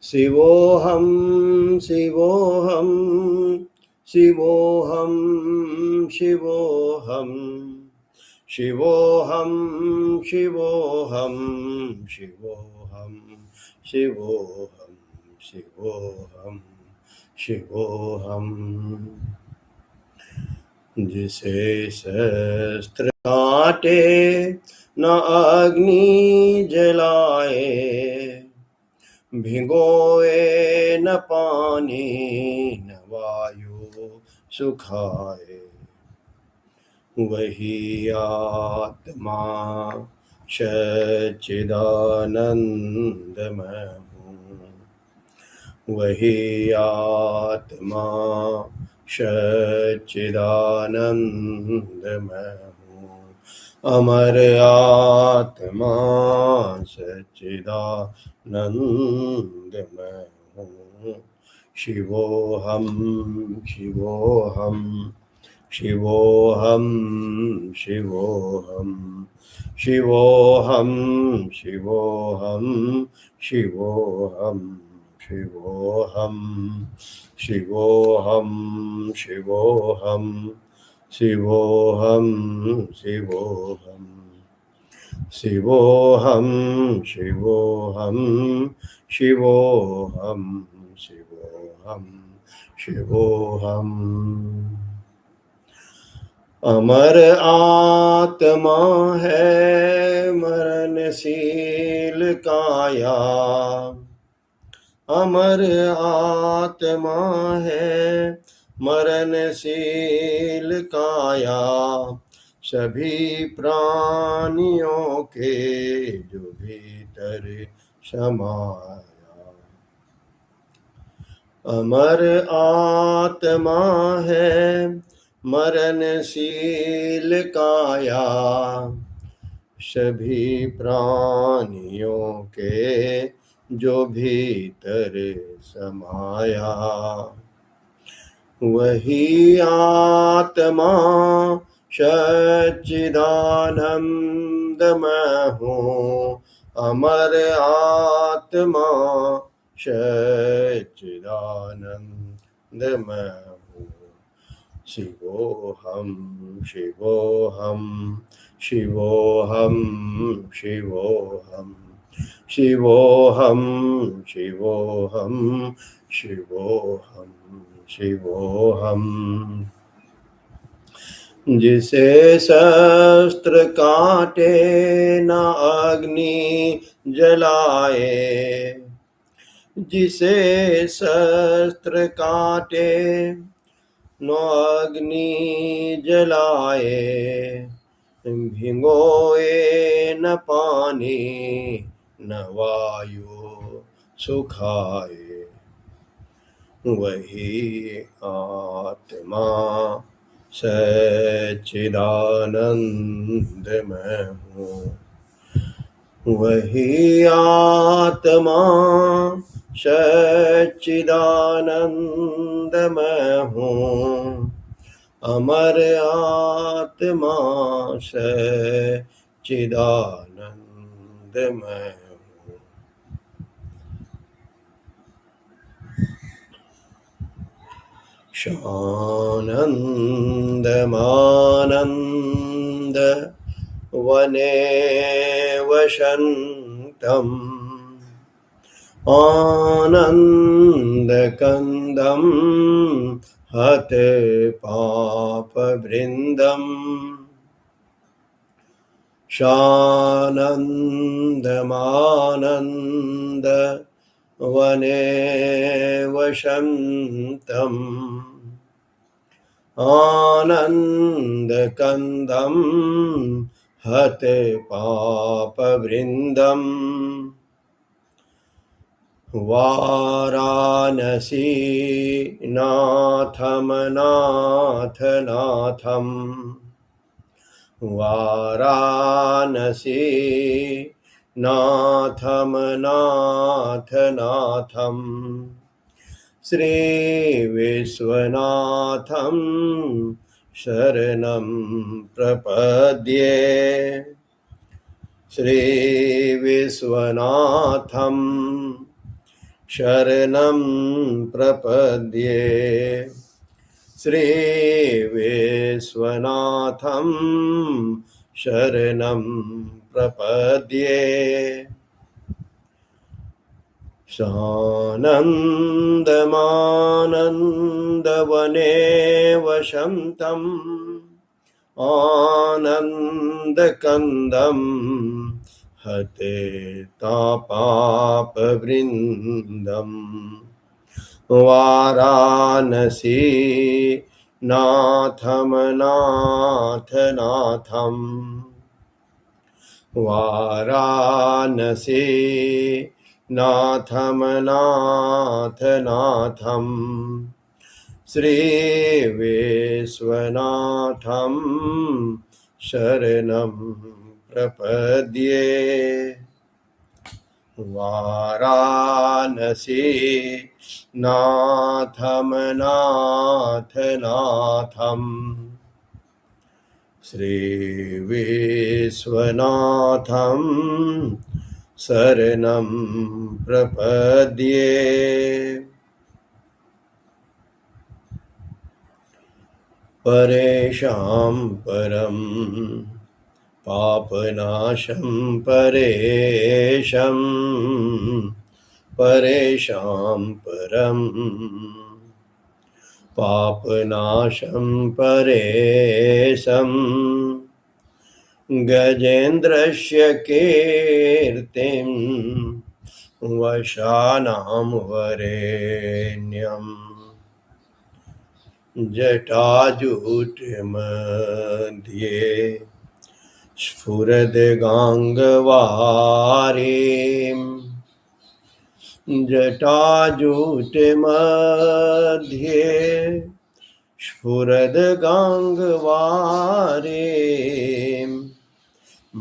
शिवोऽहं शिवोऽहं शिवोऽहं शिवोऽहं शिवोऽहं शिवोऽहं शिवोऽहं शिवोऽहं शिवोऽहं शिवोऽहं। जिसे शस्त्र काटे न अग्नि जलाए, भिगोए न पानी न वायु सुखाए, वही आत्मा सच्चिदानंदमय हूँ। वही आत्मा सच्चिदानंदमय हूँ। अमर आत्मा सच्चिदानंदमय हूँ। शिवोऽहं शिवोऽहं शिवोऽहं शिवोऽहं शिवोऽहं शिवोऽहं शिवोऽहं शिवोऽहं शिवोऽहं शिवोऽहं शिवोऽहं शिवोऽहं शिवोऽहं शिवोऽहं शिवोऽहं शिवोऽहं शिवोऽहम्। अमर आत्मा है मरणशील काया, अमर आत्मा है मरणशील काया, सभी प्राणियों के जो भीतर समाया। अमर आत्मा है मरणशील काया, सभी प्राणियों के जो भीतर समाया। वही आत्मा सच्चिदानंदमय हूँ। अमर आत्मा सच्चिदानंदमय हूँ। शिवोऽहं शिवोऽहं शिवोऽहं शिवोऽहं शिवोऽहं शिवोऽहं शिवोऽहं शिवोऽहं। जिसे शस्त्र काटे न अग्नि जलाए, जिसे शस्त्र काटे न अग्नि जलाए, भिगोए न पानी न वायु सुखाए, वही आत्मा सच्चिदानंदमय हूँ। वही आत्मा सच्चिदानंदमय हूँ। अमर आत्मा सच्चिदानंदमय हूँ। शानन्दमानन्द वने वसन्तम्, आनन्दकन्दं हत पापवृन्दम्। शानन्दमानन्द वने वसन्तम्, आनन्दकन्दं हत पापवृन्दम्। वाराणसी नाथं नाथ नाथं, वाराणसी नाथं नाथ नाथं, श्री विश्वनाथं शरणं प्रपद्ये। श्री विश्वनाथं शरणं प्रपद्ये श्रीविश्वनाथं शरणं प्रपद्ये सानन्दमानन्दवने वसन्तम् आनन्दकन्दं हते तापापवृन्दम् वाराणसी नाथं वाराणसी नाथं श्रीविश्वनाथं शरणं प्रपद्ये वाराणसी नाथं श्रीविश्वनाथं शरणं प्रपद्ये परेशां परं पापनाशं परेशं परं पापनाशं परेशं गजेन्द्रस्य कीर्तिं वशानां वरेण्यम् जटाजूटमध्ये स्फुरद्गाङ्गवारीं जटाजूटमध्ये स्फुरद्गाङ्गवारीं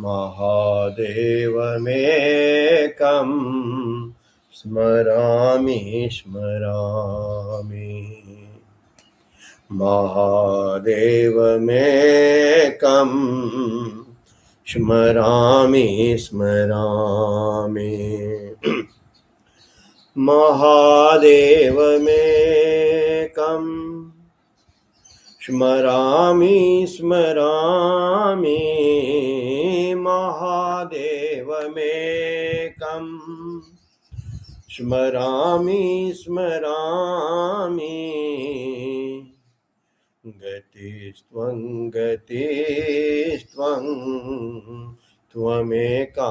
महादेवमेकं स्मरामि महादेवमेकं स्मरामि महादेवमेकं स्मरामि महादेवमेकं स्मरामि गतिस्त्वं त्वमेका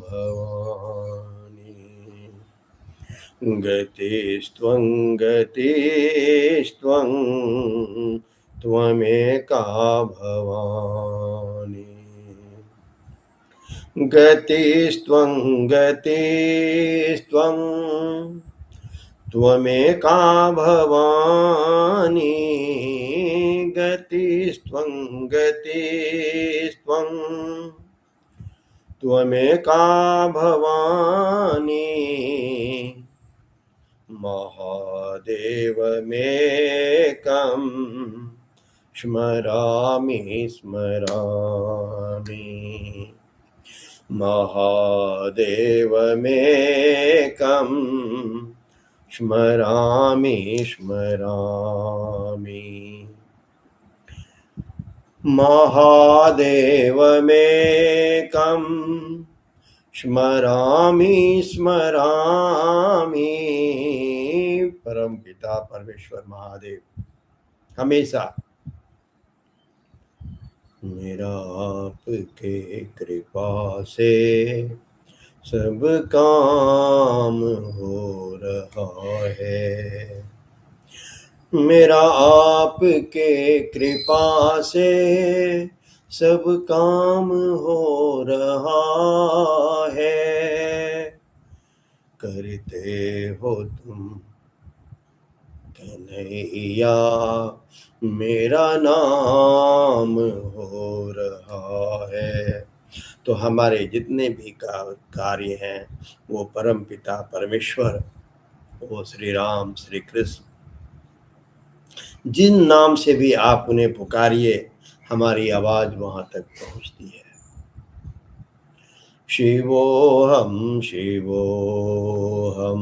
भवानी गतिस्त्वं त्वमेका भवानी गतिस्त्वं त्वमेका भवानी गतिस्त्वं त्वमेका भवानी महादेवमेकं स्मरामि महादेवमेकं स्मरामि महादेवमेकं स्मरामि परम पिता परमेश्वर महादेव हमेशा मेरा आपके कृपा से सब काम हो रहा है मेरा आपके कृपा से सब काम हो रहा है करते हो तुम कन्हैया मेरा नाम हो रहा है। तो हमारे जितने भी कार्य हैं वो परम पिता परमेश्वर, वो श्री राम श्री कृष्ण, जिन नाम से भी आप उन्हें पुकारिए हमारी आवाज वहां तक पहुंचती है। शिवोहम शिवोहम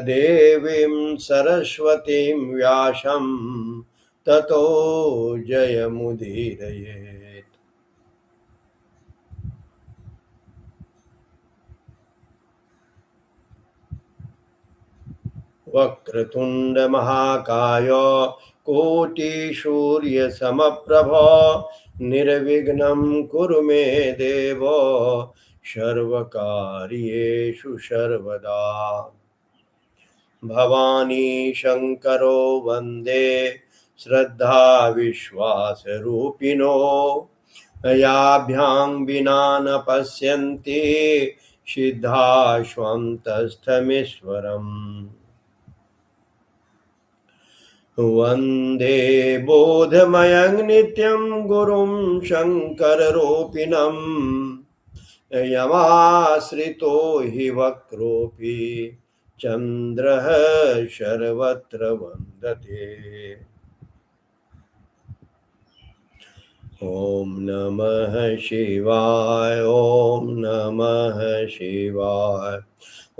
देवीं सरस्वतीं व्यासं ततो जयमुदीरयेत्। वक्रतुंड महाकाय कोटिसूर्यसमप्रभ निर्विघ्नं कुरु मे देव सर्वकार्येषु सर्वदा। भवानी शंकरो वंदे श्रद्धा विश्वास रूपिणो याभ्यां विना न पश्यन्ति सिद्धाश्वन्तस्थमीश्वरम्। वन्दे बोधमयं नित्यं गुरुं शङ्कररूपिणं यमाश्रितो हि वक्रोऽपि चन्द्रः सर्वत्र वन्दते। ॐ नमः शिवाय ॐ नमः शिवाय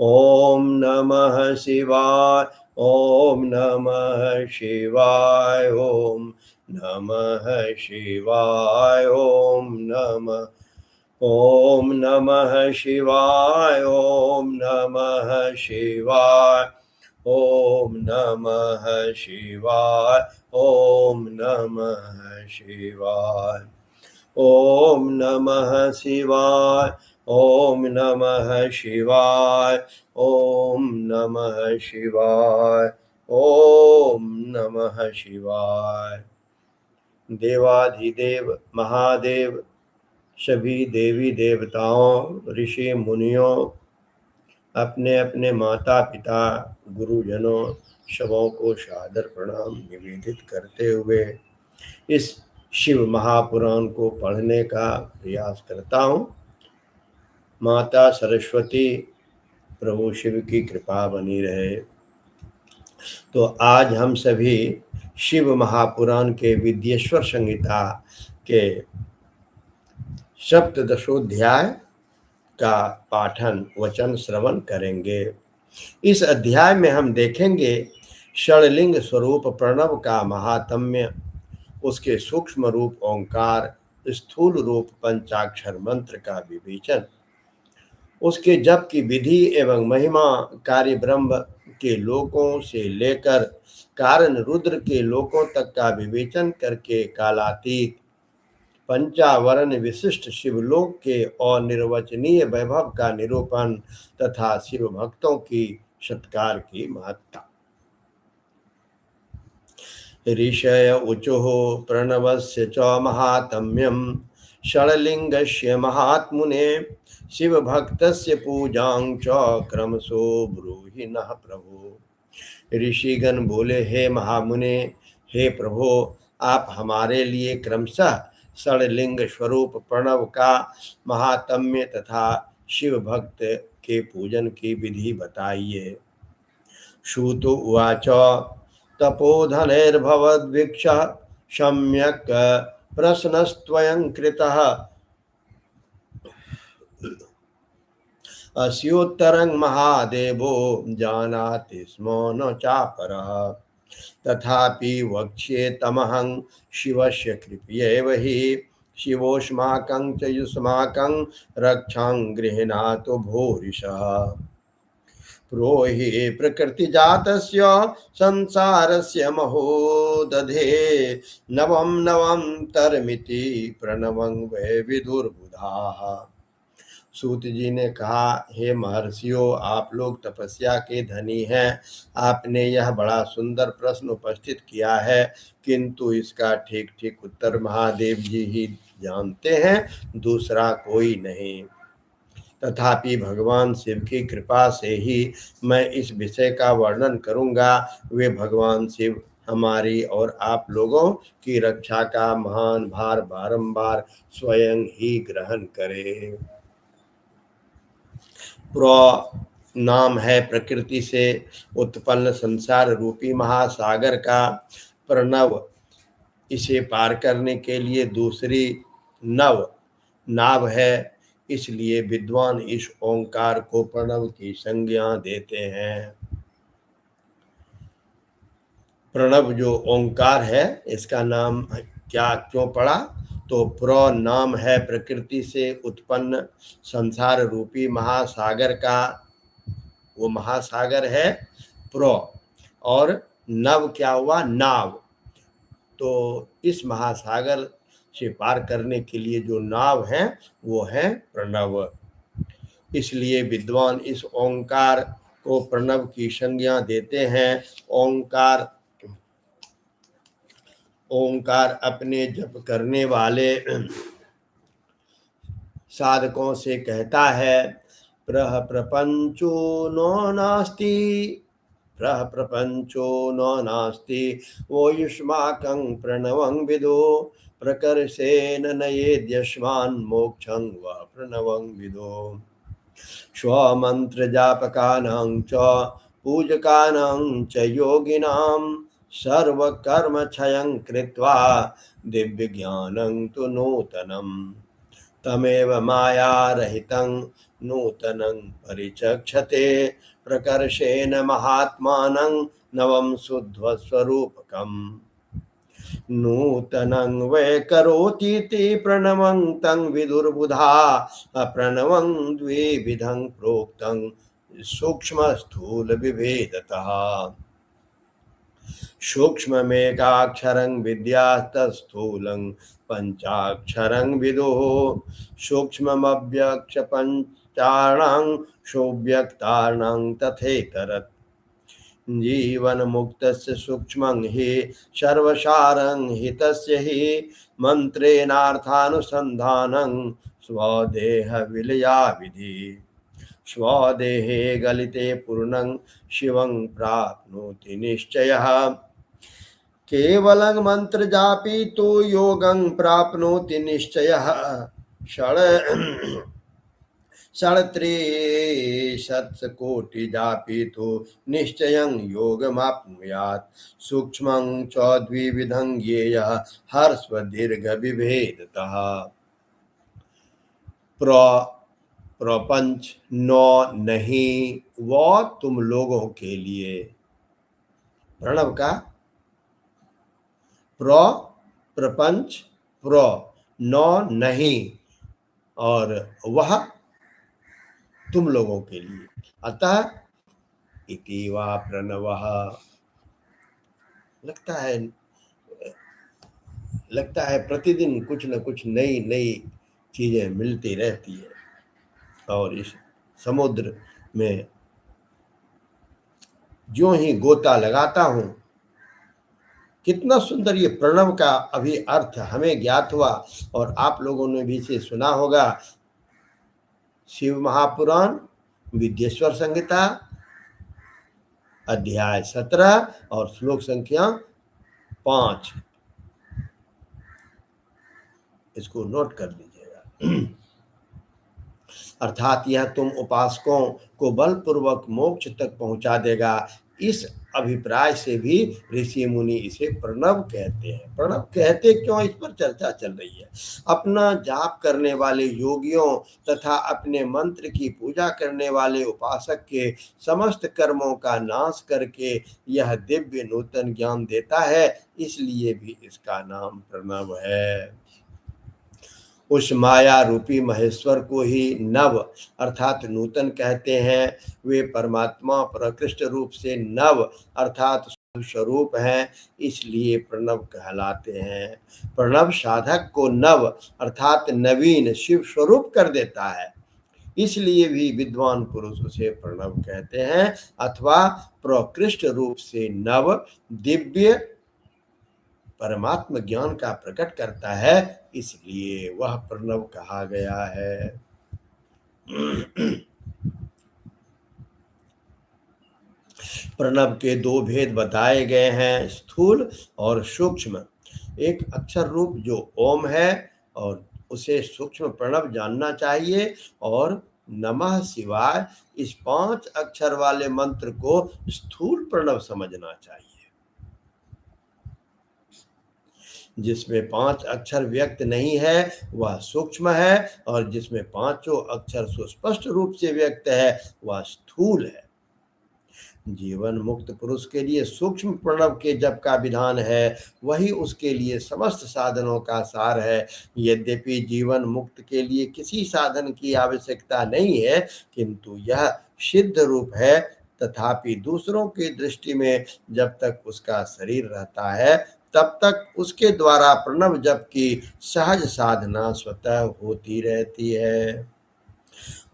ॐ नमः शिवाय ॐ नमः शिवाय ॐ नमः शिवाय ॐ नमः शिवाय ॐ नमः शिवाय ॐ नमः शिवाय ॐ नमः शिवाय ॐ नमः शिवाय ॐ नमः शिवाय ॐ नमः शिवाय ॐ नमः शिवाय। देवाधिदेव महादेव सभी देवी देवताओं ऋषि मुनियों अपने अपने माता पिता गुरुजनों सबों को सादर प्रणाम निवेदित करते हुए इस शिव महापुराण को पढ़ने का प्रयास करता हूँ। माता सरस्वती प्रभु शिव की कृपा बनी रहे। तो आज हम सभी शिव महापुराण के विद्येश्वर संहिता के सप्तदशोध्याय का पाठन वचन श्रवण करेंगे। इस अध्याय में हम देखेंगे षडलिंग स्वरूप प्रणव का महात्म्य, उसके सूक्ष्म रूप ओंकार, स्थूल रूप पंचाक्षर मंत्र का विवेचन, उसके जप की विधि एवं महिमा, कार्य ब्रह्म के लोकों से लेकर कारण रुद्र के लोकों तक का विवेचन करके कालातीत पंचावरण विशिष्ट शिवलोक के अनिर्वचनीय वैभव का निरूपण तथा शिव भक्तों की सत्कार की महत्ता। ऋषय ऊचुः प्रणवस्य च महात्म्यं षडलिंगस्य महात्मुने शिवभक्तस्य पूजां च क्रमशो ब्रूहि नः प्रभो। ऋषिगण बोले, हे महामुने, हे प्रभो, आप हमारे लिए क्रमशः षडलिंग स्वरूप प्रणव का महात्म्य तथा शिव भक्त के पूजन की विधि बताइए। सूत उवाच तपोधनैर्भवद्भिक्षः सम्यक् प्रश्नस्त्वयं कृतः अस्योत्तरं महादेवो जानाति स्म न चापरः तथापि वक्ष्ये तमहं शिवस्य कृपयैव हि शिवोऽस्माकं च युष्माकं रक्षां गृह्णातु भूरिशः। प्रोहि प्रकृतिजातस्य संसारस्य महोदधे नवं नवं तरमिति प्रणवं वै विदुर्बुधाः। सूत जी ने कहा, हे महर्षियों, आप लोग तपस्या के धनी हैं। आपने यह बड़ा सुंदर प्रश्न उपस्थित किया है, किंतु इसका ठीक ठीक उत्तर महादेव जी ही जानते हैं, दूसरा कोई नहीं। तथापि भगवान शिव की कृपा से ही मैं इस विषय का वर्णन करूंगा। वे भगवान शिव हमारी और आप लोगों की रक्षा का महान भार बारंबार स्वयं ही ग्रहण करें। प्र नाम है प्रकृति से उत्पन्न संसार रूपी महासागर का प्रणव। इसे पार करने के लिए दूसरी नाव है, इसलिए विद्वान इस ओंकार को प्रणव की संज्ञा देते हैं। प्रणव जो ओंकार है, इसका नाम क्या क्यों पड़ा? तो प्र नाम है प्रकृति से उत्पन्न संसार रूपी महासागर का, वो महासागर है प्र, और नव क्या हुआ? नाव। तो इस महासागर से पार करने के लिए जो नाव है वो है प्रणव। इसलिए विद्वान इस ओंकार को प्रणव की संज्ञा देते हैं। ओंकार ओंकार अपने जप करने वाले साधकों से कहता है, प्रह प्रपंचो नो नास्ति, प्रह प्रपंचो नो नास्ति, वो युष्माकं प्रणवं विदो, प्रकर्षेण नयेद्यस्मान् मोक्षं वा प्रणवं विदो। स्वमन्त्रजापकानां च पूजकानां च योगिनां सर्वकर्मक्षयं कृत्वा दिव्यज्ञानं तु नूतनम् तमेव मायारहितं नूतनं परिचक्षते प्रकर्षेण महात्मानं नवं शुद्धस्वरूपकम् नूतनं वै करोतीति प्रणवं तं विदुर्बुधा प्रणवं द्विविधं प्रोक्तं सूक्ष्म स्थूल विभेदतः सूक्ष्ममेकाक्षरं विद्यास्तस्थूलं पंचाक्षरं विदुः सूक्ष्ममव्यक्ष पंचाणां सुव्यक्तानां तथेतरत् जीवन मुक्तस्य सूक्ष्मं हि सर्वसारं हितस्य हि मंत्रेणार्थानुसंधानं स्वदेह विलया विधि स्वदेहे गलिते पूर्णं शिवं प्राप्नोति निश्चयः केवलं मंत्र जापी तो योगं प्राप्नोति निश्चयः षड्त्रिशत्कोटि जापी तो निश्चयं योगमाप्नुयात् सूक्ष्मं च द्विविधं ज्ञेयः हर्स्वदीर्घ विभेदतः प्रपंच नौ नहीं वो तुम लोगों के लिए। प्रणव का प्रपंच प्र नौ नहीं और वह तुम लोगों के लिए। अतः इति वा प्रणवः। लगता है प्रतिदिन कुछ न कुछ नई नई चीजें मिलती रहती है, और इस समुद्र में जो ही गोता लगाता हूं, कितना सुंदर ये प्रणव का अभी अर्थ हमें ज्ञात हुआ, और आप लोगों ने भी इसे सुना होगा। शिव महापुराण विद्येश्वर संहिता अध्याय 17 और श्लोक संख्या 5, इसको नोट कर लीजिएगा। अर्थात यह तुम उपासकों को बलपूर्वक मोक्ष तक पहुंचा देगा। इस अभिप्राय से भी ऋषि मुनि इसे प्रणव कहते हैं। प्रणव कहते क्यों, इस पर चर्चा चल रही है। अपना जाप करने वाले योगियों तथा अपने मंत्र की पूजा करने वाले उपासक के समस्त कर्मों का नाश करके यह दिव्य नूतन ज्ञान देता है, इसलिए भी इसका नाम प्रणव है। उस माया रूपी महेश्वर को ही नव अर्थात नूतन कहते हैं। वे परमात्मा प्रकृष्ट रूप से नव अर्थात स्वरूप हैं, इसलिए प्रणव कहलाते हैं। प्रणव साधक को नव अर्थात नवीन शिव स्वरूप कर देता है, इसलिए भी विद्वान पुरुष उसे प्रणव कहते हैं, अथवा प्रकृष्ट रूप से नव दिव्य परमात्म ज्ञान का प्रकट करता है, इसलिए वह प्रणव कहा गया है। प्रणव के दो भेद बताए गए हैं, स्थूल और सूक्ष्म। एक अक्षर रूप जो ओम है और उसे सूक्ष्म प्रणव जानना चाहिए, और नमः शिवाय इस 5 अक्षर वाले मंत्र को स्थूल प्रणव समझना चाहिए। जिसमें 5 अक्षर व्यक्त नहीं है वह सूक्ष्म है, और जिसमें 5 अक्षर सुस्पष्ट रूप से व्यक्त है वह स्थूल है। जीवन मुक्त पुरुष के लिए सूक्ष्म प्रणव के जप का विधान है, वही उसके लिए समस्त साधनों का सार है। यद्यपि जीवन मुक्त के लिए किसी साधन की आवश्यकता नहीं है, किंतु यह सिद्ध रूप है। तथापि दूसरों की दृष्टि में जब तक उसका शरीर रहता है, तब तक उसके द्वारा प्रणव जप की सहज साधना स्वतः होती रहती है।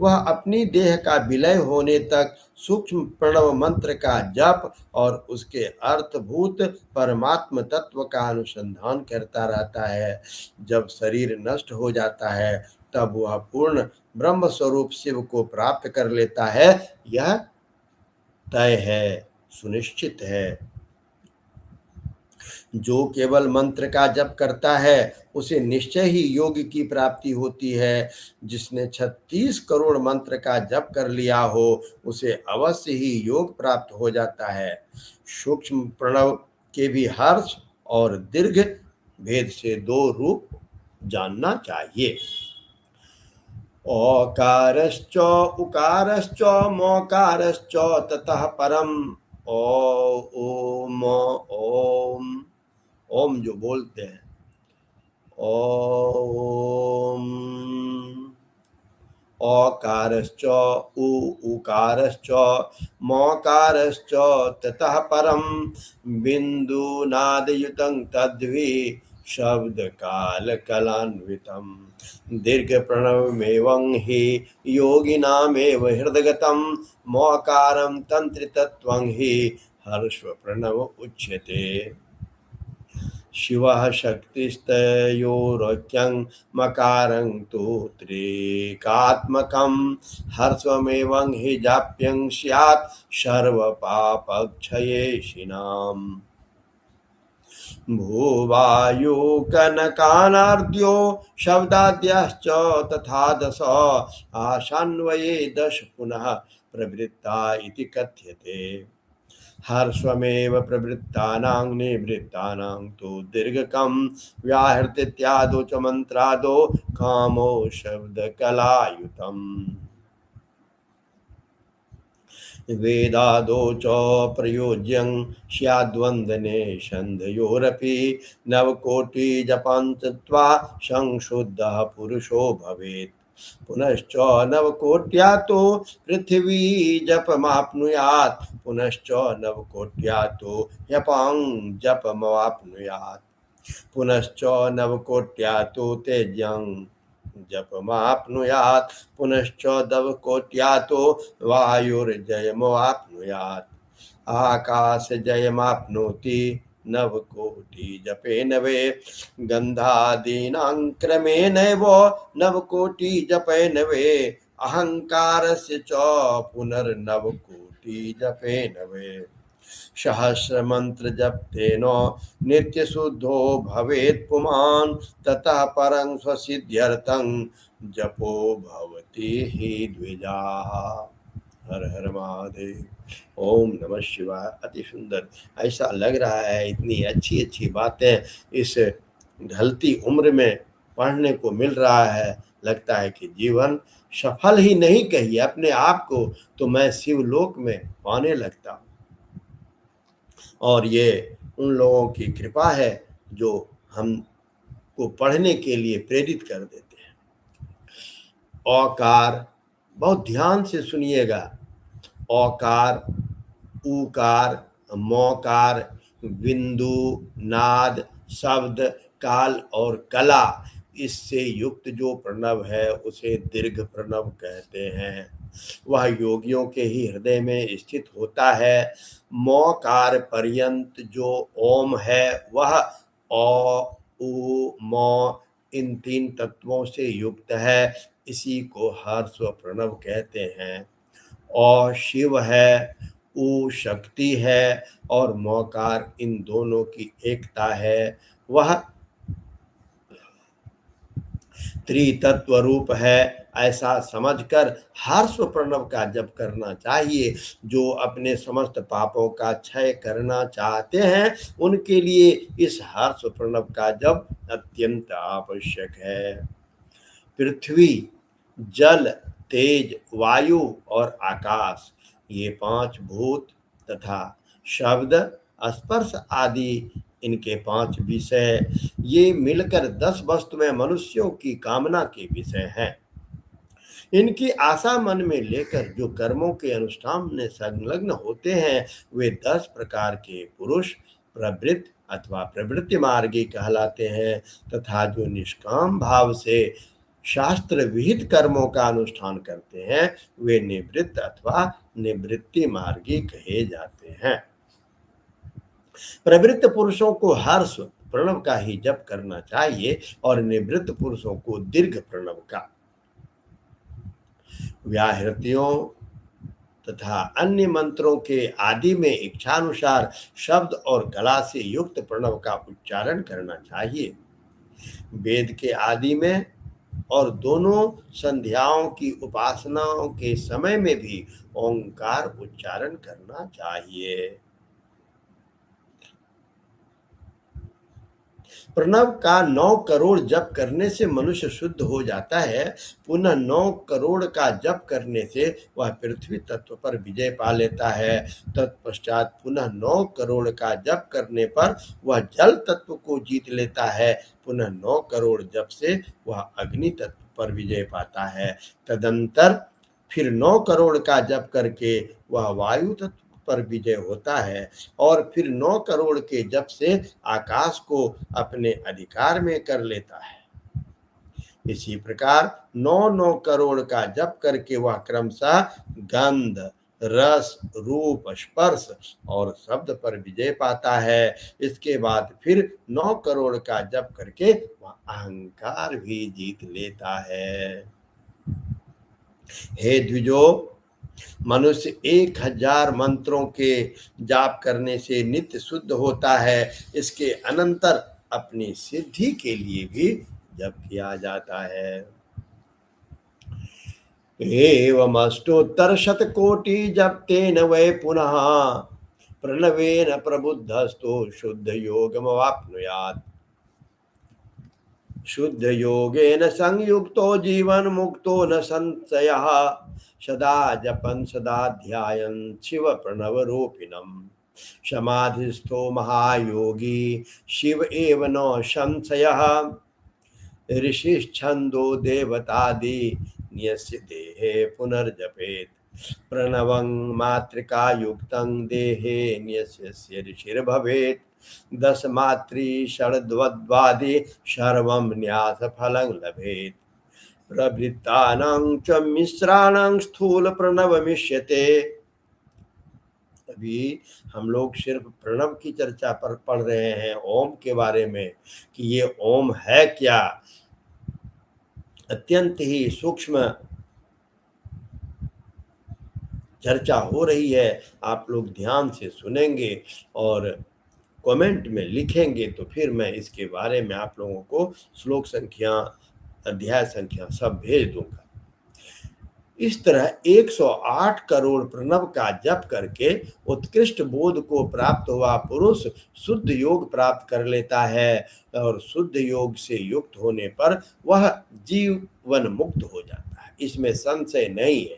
वह अपनी देह का विलय होने तक सूक्ष्म प्रणव मंत्र का जप और उसके अर्थभूत परमात्म तत्व का अनुसंधान करता रहता है। जब शरीर नष्ट हो जाता है, तब वह पूर्ण ब्रह्म स्वरूप शिव को प्राप्त कर लेता है। यह तय है, सुनिश्चित है। जो केवल मंत्र का जप करता है, उसे निश्चय ही योग की प्राप्ति होती है। जिसने 36 करोड़ मंत्र का जप कर लिया हो, उसे अवश्य ही योग प्राप्त हो जाता है। सूक्ष्म प्रणव के भी हर्ष और दीर्घ भेद से दो रूप जानना चाहिए। ओकारश्च उकारश्च मोकारश्च ततः परम। ओम ओम ओम जो बोलते हैं, ओम ओकारश्च उकारश्च मोकारश्च ततः परम बिंदुनादयुतं तद्वि शब्द काल कलान्वितम। दीर्घ प्रणवमेवं हि योगिनामेव हृदगतं मोकारं तंत्रितत्वं हि हर्ष प्रणव उच्यते। शिवः शक्तिस्तयोरख्यं मकारं तु त्रिकात्मकं हर्षमेवं हि जाप्यं स्यात् सर्वपापक्षयेशिनाम्। भूवायुकनकानार्द्यो शब्दाद्यश्च तथा दश आशान्वये दश पुनः प्रवृत्ता इति कथ्यते। हर्षमेव प्रवृत्तानां निवृत्तानां तु दीर्घकं व्याहृत्यादौ च मन्त्रादौ कामो शब्दकलायुतम्। वेदादौ च प्रयोज्यं स्याद्वन्दने छन्दयोरपि नवकोटिजपान्त्वा संशुद्धः पुरुषो भवेत्। पुनश्च नवकोट्या तो पृथ्वी जपमाप्नुयात्। पुनश्च नवकोट्या तो ह्यपां जपमवाप्नुयात्। पुनश्च नवकोट्या तो तेजं जपमाप्नुयात्। पुनश्च नवकोट्या तो वायुर्जयमवाप्नुयात्। आकाशजयमाप्नोति नवकोटि जपे नवे। गन्धादीनां क्रमेणैव नवकोटि जपे नवे। अहङ्कारस्य च पुनर्नवकोटि जपे नवे। सहस्रमंत्र जप्तेन नित्यशुद्धो भवेत् पुमान्। ततः परं स्वसिद्ध्यर्थं जपो भवति हि द्विजाः। हर हर महादेव। ओम नमः शिवाय। अति सुंदर, ऐसा लग रहा है इतनी अच्छी अच्छी बातें इस ढलती उम्र में पढ़ने को मिल रहा है। लगता है कि जीवन सफल ही नहीं कहिए, अपने आप को तो मैं शिवलोक में पाने लगता हूँ। और ये उन लोगों की कृपा है जो हमको पढ़ने के लिए प्रेरित कर देते हैं। औकार, बहुत ध्यान से सुनिएगा। औकार, ऊकार, मौकार, बिंदु, नाद, शब्द, काल और कला, इससे युक्त जो प्रणव है उसे दीर्घ प्रणव कहते हैं। वह योगियों के ही हृदय में स्थित होता है। मौकार पर्यंत जो ओम है वह औ उ मौ इन तीन तत्वों से युक्त है। इसी को हर्ष व प्रणव कहते हैं। और शिव है, उ शक्ति है और मौकार इन दोनों की एकता है। वह त्रितत्व रूप है। ऐसा समझकर हर्ष प्रणव का जप करना चाहिए। जो अपने समस्त पापों का क्षय करना चाहते हैं, उनके लिए इस हर्ष प्रणव का जप अत्यंत आवश्यक है। पृथ्वी, जल, तेज, वायु और आकाश, ये पांच भूत तथा शब्द, स्पर्श आदि इनके 5 विषय, ये मिलकर 10 वस्तुएं मनुष्यों की कामना के विषय हैं। इनकी आशा मन में लेकर जो कर्मों के अनुष्ठान में संलग्न होते हैं, वे 10 प्रकार के पुरुष प्रवृत्त अथवा प्रवृत्ति मार्गी कहलाते हैं, तथा जो निष्काम भाव से शास्त्र विहित कर्मों का अनुष्ठान करते हैं, वे निवृत्त अथवा निवृत्ति मार्गी कहे जाते हैं। प्रवृत्त पुरुषों को हर्ष प्रणव का ही जप करना चाहिए और निवृत्त पुरुषों को दीर्घ प्रणव का। व्याहृतियों तथा अन्य मंत्रों के आदि में इच्छानुसार शब्द और गला से युक्त प्रणव का उच्चारण करना चाहिए। वेद के आदि में और दोनों संध्याओं की उपासनाओं के समय में भी ओंकार उच्चारण करना चाहिए। प्रणव का 9 करोड़ जप करने से मनुष्य शुद्ध हो जाता है। पुनः 9 करोड़ का जप करने से वह पृथ्वी तत्व पर विजय पा लेता है। तत्पश्चात पुनः 9 करोड़ का जप करने पर वह जल तत्व को जीत लेता है। पुनः 9 करोड़ जप से वह अग्नि तत्व पर विजय पाता है। तदंतर फिर 9 करोड़ का जप करके वह वायु तत्व पर विजय होता है और फिर 9 करोड़ के जप से आकाश को अपने अधिकार में कर लेता है। इसी प्रकार 9 करोड़ का जप करके वह क्रमशः गंध, रस, रूप, स्पर्श और शब्द पर विजय पाता है। इसके बाद फिर 9 करोड़ का जप करके वह अहंकार भी जीत लेता है। हे द्विजो, मनुष्य 1000 मंत्रों के जाप करने से नित्य शुद्ध होता है। इसके अनंतर अपनी सिद्धि के लिए भी जप किया जाता है। एवमष्टोत्तर शतकोटि जप्तेन वै पुनः प्रणवेन प्रबुद्धस्तो शुद्ध योगमवाप्नुयात्। शुद्ध योगेन संयुक्तो जीवन मुक्तो न संशयः। सदा जपन सदा ध्यायन शिव प्रणव रूपिणम्। समाधिस्थो महायोगी शिव एव न संशयः। ऋषिश्छन्दो देवतादि न्यस्य देहे पुनर्जपेत्। प्रणवं मातृका युक्तं देहे न्यस्य ऋषिर्भवेत्। 10 मात्री षड्वद्वादि सर्वं न्यास फलं लभेत्। प्रवृत्तानां च मिश्राणां स्थूल प्रणवमिष्यते। अभी हम लोग सिर्फ प्रणव की चर्चा पर पढ़ रहे हैं, ओम के बारे में कि ये ओम है क्या। अत्यंत ही सूक्ष्म चर्चा हो रही है। आप लोग ध्यान से सुनेंगे और कमेंट में लिखेंगे तो फिर मैं इसके बारे में आप लोगों को श्लोक संख्या, अध्याय संख्या सब भेज दूंगा। इस तरह 108 करोड़ प्रणव का जप करके उत्कृष्ट बोध को प्राप्त हुआ पुरुष शुद्ध योग प्राप्त कर लेता है और शुद्ध योग से युक्त होने पर वह जीवन मुक्त हो जाता है। इसमें संशय नहीं है।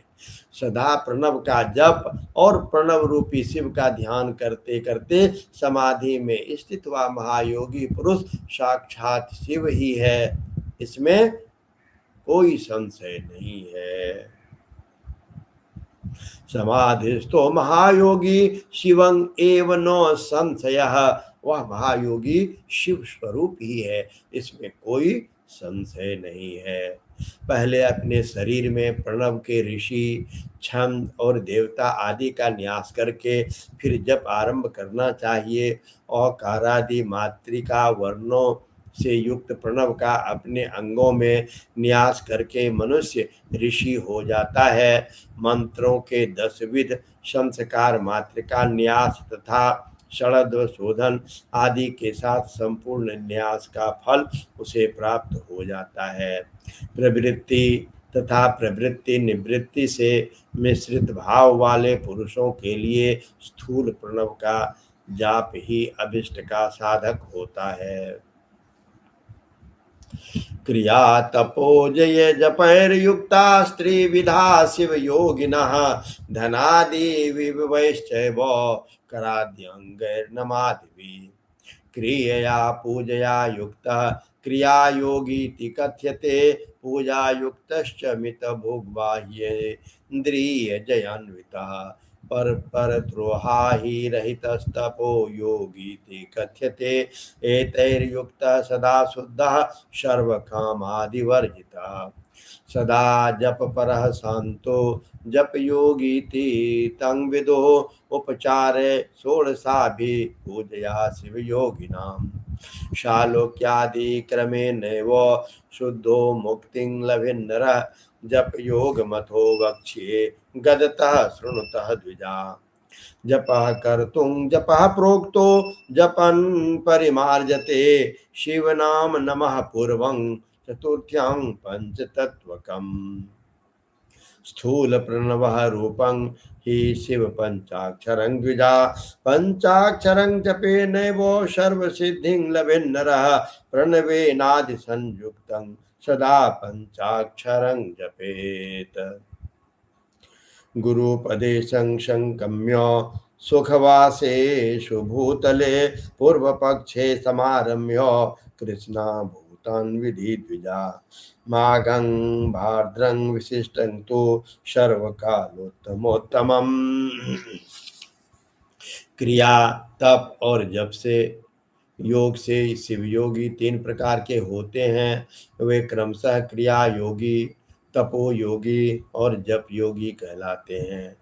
सदा प्रणव का जप और प्रणव रूपी शिव का ध्यान करते करते समाधि में स्थित हुआ महायोगी पुरुष साक्षात शिव ही है, इसमें कोई संशय नहीं है। समाधिस्थो महायोगी शिवं एव न संशयः। वह महायोगी शिव स्वरूप ही है, इसमें कोई संशय नहीं है। पहले अपने शरीर में प्रणव के ऋषि, छंद और देवता आदि का न्यास करके फिर जप आरंभ करना चाहिए। औकारादि मात्रिका वर्णों से युक्त प्रणव का अपने अंगों में न्यास करके मनुष्य ऋषि हो जाता है। मंत्रों के 10 विध संस्कार मात्रिका न्यास तथा षड्व शोधन आदि के साथ संपूर्ण न्यास का फल उसे प्राप्त हो जाता है। प्रवृत्ति तथा प्रवृत्ति निवृत्ति से मिश्रित भाव वाले पुरुषों के लिए स्थूल प्रणव का जाप ही अभिष्ट का साधक होता है। क्रिया तपोजय जपैर्युक्ता स्त्रीविधा शिव योगिनः धनादि विभवैश्चैव कराद्यङ्गैर्नमादिभिः क्रियया पूजया युक्तः क्रिया योगीति कथ्यते पूजा युक्तश्च मितभोग्बाह्ये इन्द्रियजयान्वितः परद्रोहाहि रहितस्तपो योगीति कथ्यते एतैर्युक्तः सदा शुद्धः सर्वकामादिवर्जितः सदा जप परः शान्तो जप योगीति तं विदो उपचारे षोडशाभि पूजया शिवयोगिनाम् शालोक्यादि क्रमेणैव शुद्धो मुक्तिं लभेन्नरः जप योगमथो वक्ष्ये गदतः शृणुतः द्विजा जपः कर्तुं जपः प्रोक्तो जपन् परिमार्जते शिवनाम नमः पूर्वं चतुर्थ्यां पञ्चतत्त्वकम् स्थूल प्रणवः रूपं हि शिव पंचाक्षरं द्विजा पंचाक्षरं जपे नैव सर्वसिद्धिं लभेन्नरः प्रणवेनादि संयुक्तं सदा पंचाक्षरं जपेत गुरुपदेशं संगम्य सुखवासेषु भूतले पूर्वपक्षे समारम्य कृष्णाभूतान् विधि द्विजा माघं भाद्रं विशिष्टं तु सर्वकालोत्तमोत्तमम् क्रिया तप और जप से योग से शिव योगी तीन प्रकार के होते हैं। वे क्रमशः क्रिया योगी, तपो योगी और जप योगी कहलाते हैं।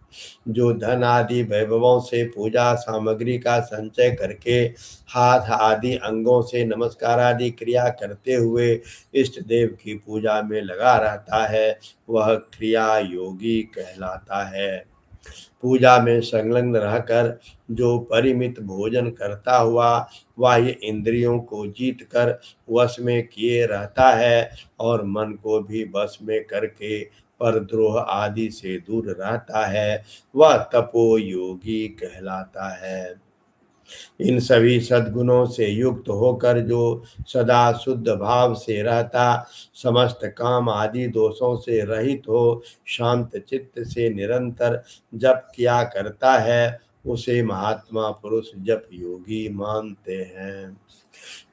जो धन आदि वैभवों से पूजा सामग्री का संचय करके हाथ आदि अंगों से नमस्कार आदि क्रिया करते हुए इष्ट देव की पूजा में लगा रहता है, वह क्रिया योगी कहलाता है। पूजा में संलग्न रहकर जो परिमित भोजन करता हुआ बाह्य इंद्रियों को जीत कर वश में किए रहता है और मन को भी वश में करके परद्रोह आदि से दूर रहता है, वह तपो योगी कहलाता है। इन सभी सद्गुणों से युक्त होकर जो सदा शुद्ध भाव से रहता, समस्त काम आदि दोषों से रहित हो, शांत चित्त से निरंतर जप किया करता है, उसे महात्मा पुरुष जप योगी मानते हैं।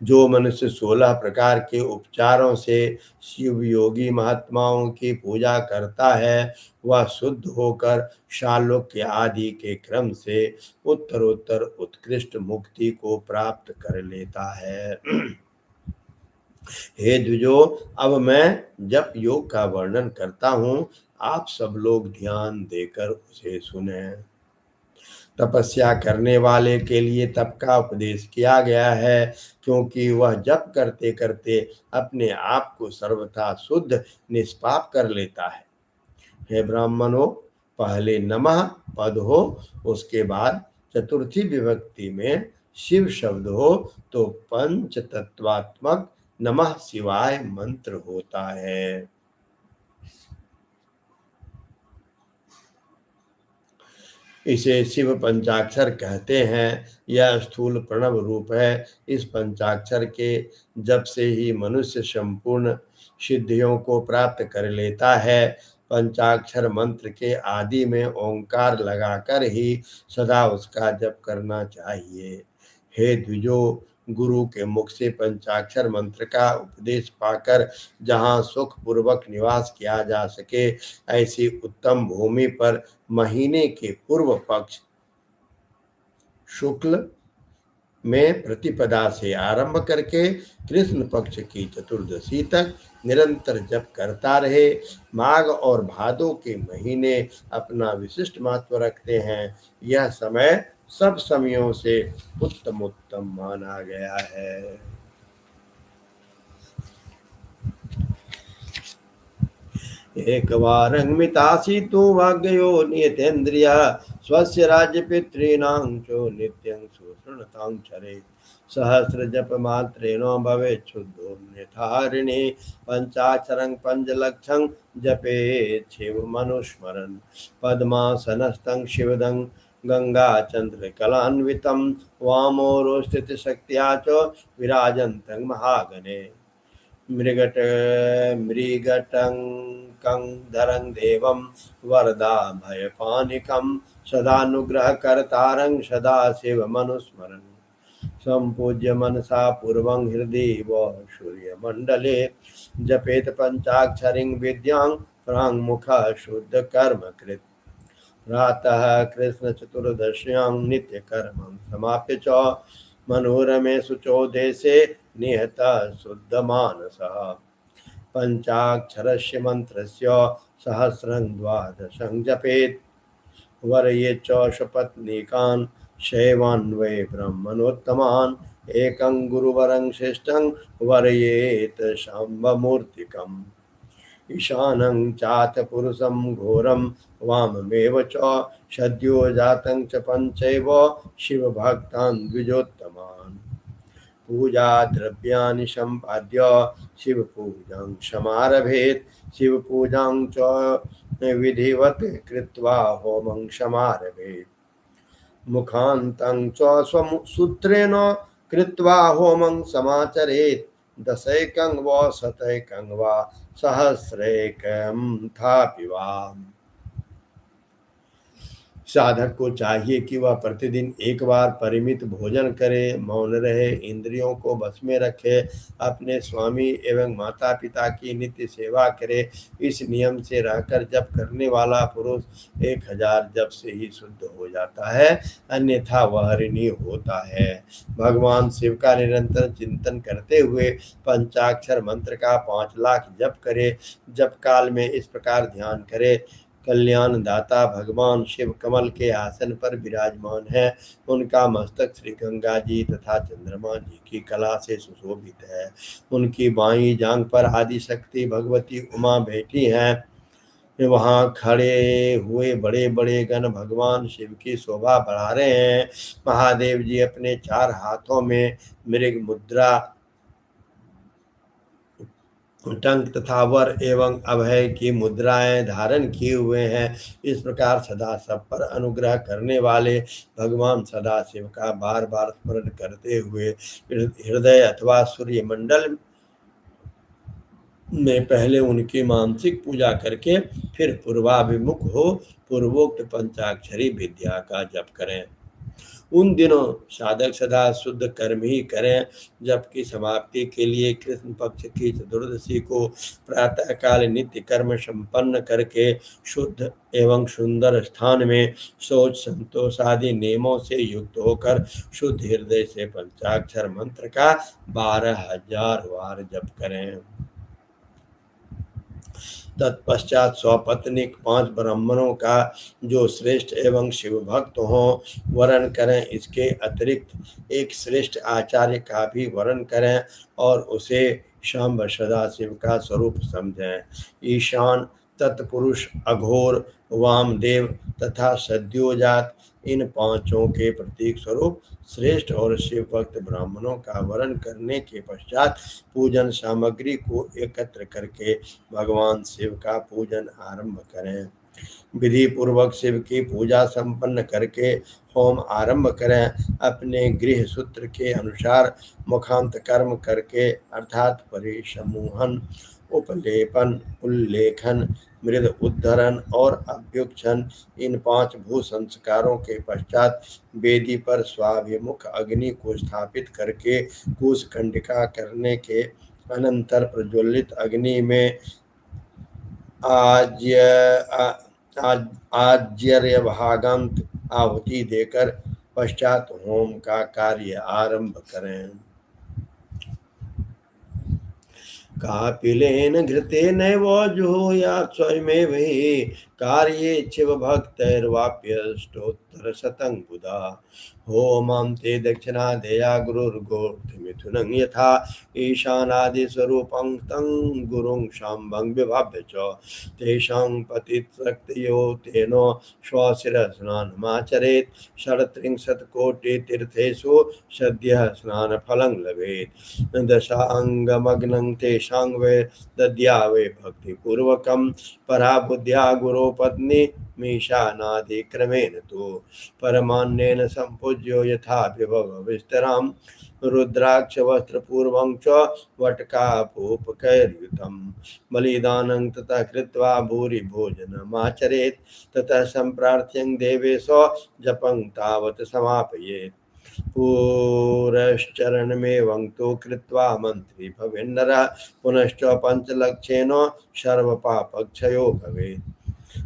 जो मनुष्य 16 प्रकार के उपचारों से शिव योगी महात्माओं की पूजा करता है, वह शुद्ध होकर शालोक्य आदि के क्रम से उत्तरोत्तर उत्कृष्ट मुक्ति को प्राप्त कर लेता है। हे द्विजो, अब मैं जप योग का वर्णन करता हूँ, आप सब लोग ध्यान देकर उसे सुने। तपस्या करने वाले के लिए तप का उपदेश किया गया है, क्योंकि वह जप करते करते अपने आप को सर्वथा शुद्ध निष्पाप कर लेता है। हे ब्राह्मणों, पहले नमः पद हो, उसके बाद चतुर्थी विभक्ति में शिव शब्द हो तो पंच तत्वात्मक नमः शिवाय मंत्र होता है। इसे शिव पंचाक्षर कहते हैं। यह स्थूल प्रणव रूप है। इस पंचाक्षर के जप से ही मनुष्य संपूर्ण सिद्धियों को प्राप्त कर लेता है। पंचाक्षर मंत्र के आदि में ओंकार लगाकर ही सदा उसका जप करना चाहिए। हे द्विजो, गुरु के मुख से पंचाक्षर मंत्र का उपदेश पाकर जहाँ सुख पूर्वक निवास किया जा सके, ऐसी उत्तम भूमि पर महीने के पूर्व पक्ष शुक्ल में प्रतिपदा से आरंभ करके कृष्ण पक्ष की चतुर्दशी तक निरंतर जप करता रहे। माघ और भादो के महीने अपना विशिष्ट महत्व रखते हैं। यह समय सब समयों से उत्तम माना गया है। एकवारं मितासि तु वाग्यो नियतेन्द्रिय स्वस्य राज्यपितॄणां च नित्यं सुशृणतां चरेत् सहस्रजपमात्रेण भवेत् शुद्धोऽन्यथारिणे पञ्चाक्षरं पञ्चलक्षं जपेत् शिवमनुस्मरन् पद्मासनस्थं शिवदं गङ्गाचन्द्रकलान्वितं वामोरोस्थितशक्त्या च विराजन्तं महागणे मृगट मृगटंकं धरं देवं वरदाभयपानिकं सदानुग्रहकर्तारं सदा शिवमनुस्मरन् सम्पूज्य मनसा पूर्वं हृदि व सूर्यमण्डले जपेत पञ्चाक्षरीं विद्यां प्राङ्मुखः शुद्धकर्मकृत् प्रातः कृष्णचतुर्दश्यां नित्यकर्मं समाप्य च मनोरमे शुचो देशे निहतः शुद्धमानसः पञ्चाक्षरस्य मन्त्रस्य सहस्रं द्वादशं जपेत् वरये च सपत्नीकान् शैवान् वै ब्रह्मणोत्तमान् एकं गुरुवरं श्रेष्ठं वरयेत शाम्बमूर्तिकम् ईशानं चाथ पुरुषं घोरं वाममेव च सद्यो जातं च पञ्चैव शिवभक्तान् द्विजोत्तमान् पूजा द्रव्याणि सम्पाद्य शिवपूजां समारभेत् शिवपूजां च विधिवत् कृत्वा होमं समारभेत् मुखान्तं च स्वसूत्रेण कृत्वा होमं समाचरेत् दशैकं वा शतैकं वा सहस्रैकं थापि वा। साधक को चाहिए कि वह प्रतिदिन एक बार परिमित भोजन करे, मौन रहे, इंद्रियों को बस में रखे, अपने स्वामी एवं माता पिता की नित्य सेवा करे। इस नियम से रहकर जप करने वाला पुरुष 1000 जप से ही शुद्ध हो जाता है, अन्यथा वह ऋणी होता है। भगवान शिव का निरंतर चिंतन करते हुए पंचाक्षर मंत्र का 5 लाख जप करे। जप काल में इस प्रकार ध्यान करे, कल्याण दाता भगवान शिव कमल के आसन पर विराजमान है। उनका मस्तक श्री गंगा जी तथा चंद्रमा जी की कला से सुशोभित है। उनकी बाईं जांघ पर आदि शक्ति भगवती उमा बैठी हैं। वहाँ खड़े हुए बड़े बड़े गण भगवान शिव की शोभा बढ़ा रहे हैं। महादेव जी अपने 4 हाथों में मृग मुद्रा, टंक तथा वर एवं अभय की मुद्राएं धारण किए हुए हैं। इस प्रकार सदा सब पर अनुग्रह करने वाले भगवान सदाशिव का बार बार स्मरण करते हुए हृदय अथवा सूर्य मंडल में पहले उनकी मानसिक पूजा करके फिर पूर्वाभिमुख हो पूर्वोक्त पंचाक्षरी विद्या का जप करें। उन दिनों साधक सदा शुद्ध कर्म ही करें। जबकि समाप्ति के लिए कृष्ण पक्ष की चतुर्दशी को प्रातः काल नित्य कर्म संपन्न करके शुद्ध एवं सुंदर स्थान में शौच संतोष आदि नियमों से युक्त होकर शुद्ध हृदय से पंचाक्षर मंत्र का 12,000 बार जप करें। तत्पश्चात स्वपत्निक 5 ब्राह्मणों का जो श्रेष्ठ एवं शिव भक्त हों वरण करें। इसके अतिरिक्त एक श्रेष्ठ आचार्य का भी वरण करें और उसे शाम्ब सदाशिव का स्वरूप समझें। ईशान, तत्पुरुष, अघोर, वामदेव तथा सद्योजात इन 5 के प्रतीक स्वरूप श्रेष्ठ और शिव भक्त ब्राह्मणों का वरण करने के पश्चात पूजन सामग्री को एकत्र करके भगवान शिव का पूजन आरंभ करें। विधि पूर्वक शिव की पूजा संपन्न करके होम आरंभ करें। अपने गृह सूत्र के अनुसार मुखांत कर्म करके अर्थात परिसमूहन, उपलेपन, उल्लेखन, मृद उद्धरण और अभ्युक्षण इन 5 भू संस्कारों के पश्चात वेदी पर स्वाभिमुख अग्नि को स्थापित करके कुश कंडिका करने के अनंतर प्रज्वलित अग्नि में आज्र्य भागांत आहुति देकर पश्चात होम का कार्य आरंभ करें। कापिलेन घृतेनैव जुहुयात् स्वयमेव हि कार्ये शिव भक्तैर्वाप्यष्टोत्तरशतं बुधा। होमं ते दक्षिणादेया गुरुर्गोष्ठमिथुनं यथा ईशानादिस्वरूपं तं गुरुं शाम्भं विभाव्य च तेषां पतितशक्तयो तेन स्वशिरस्नानमाचरेत्। 37,000,000 सद्यः स्नानफलं लभेत्। दशांगमग्नं तेषां वे दद्या वे भक्तिपूर्वकं परा बुद्ध्या गुरो पत्नी मीशानादिक्रमेण तु परमान्नेन सम्पूज्यो यथा विभव विस्तरां रुद्राक्षवस्त्रपूर्वं च वटकापूपकैर्युतं बलिदानं ततः कृत्वा भूरि भोजनमाचरेत् ततः सम्प्रार्थ्यं देवेशो जपं तावत् समापयेत् पुरश्चरणमेवं तु कृत्वा मन्त्री भवेन्नरः पुनश्च पञ्चलक्षेण सर्वपापक्षयो भवेत्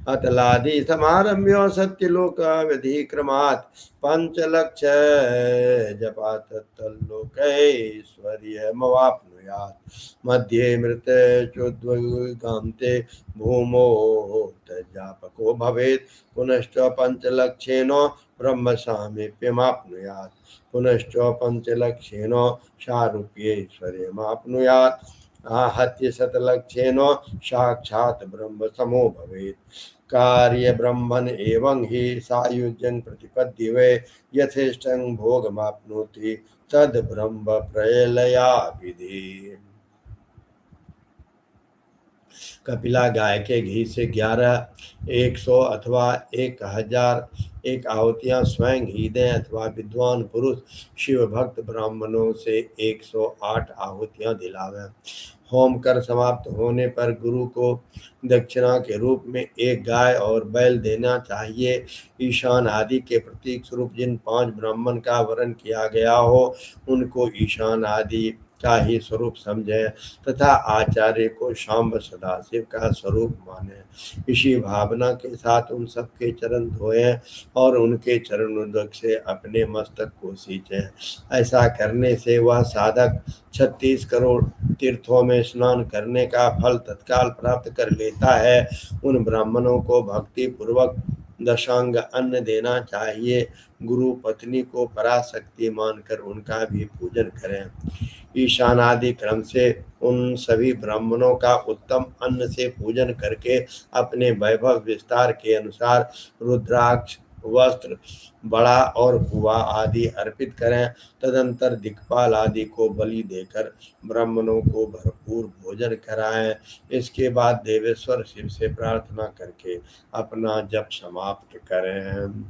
अतलादि समारम्य सत्यलोकविधिक्रमात् पञ्चलक्ष जपात् तल्लोकैश्वर्यमवाप्नुयात् मध्ये मृतचोद्वगान्ते भूमौ तज्जापको भवेत् पुनश्च पञ्चलक्षेण ब्रह्मसामीप्यमाप्नुयात् पुनश्च पञ्चलक्षेण सारूप्यैश्वर्यमाप्नुयात् आहत्य शतलक्षेण साक्षात् ब्रह्म समो भवेत् कार्य ब्रह्मन् एवं हि सायुज्यं प्रतिपद्य वै यथेष्टं भोगमाप्नोति तद् ब्रह्म प्रलया विधि। कपिला गाय के घी से 11, 100 अथवा 1000 एक आहुतियां स्वयं ही दें अथवा विद्वान पुरुष शिव भक्त ब्राह्मणों से 108 आहुतियां दिलावें। होम कर समाप्त होने पर गुरु को दक्षिणा के रूप में एक गाय और बैल देना चाहिए। ईशान आदि के प्रतीक स्वरूप जिन 5 ब्राह्मण का वर्ण किया गया हो उनको ईशान आदि का ही स्वरूप समझें तथा आचार्य को शाम्ब सदाशिव का स्वरूप माने। इसी भावना के साथ उन सबके चरण धोएं और उनके चरणोदक से अपने मस्तक को सींचें। ऐसा करने से वह साधक 36 करोड़ तीर्थों में स्नान करने का फल तत्काल प्राप्त कर लेता है। उन ब्राह्मणों को भक्ति पूर्वक दशांग अन्न देना चाहिए। गुरु पत्नी को पराशक्ति मानकर उनका भी पूजन करें। ईशानादि क्रम से उन सभी ब्राह्मणों का उत्तम अन्न से पूजन करके अपने वैभव विस्तार के अनुसार रुद्राक्ष वस्त्र बड़ा और कुआ आदि अर्पित करें। तदंतर दिक्पाल आदि को बलि देकर ब्राह्मणों को भरपूर भोजन कराएं। इसके बाद देवेश्वर शिव से प्रार्थना करके अपना जप समाप्त करें।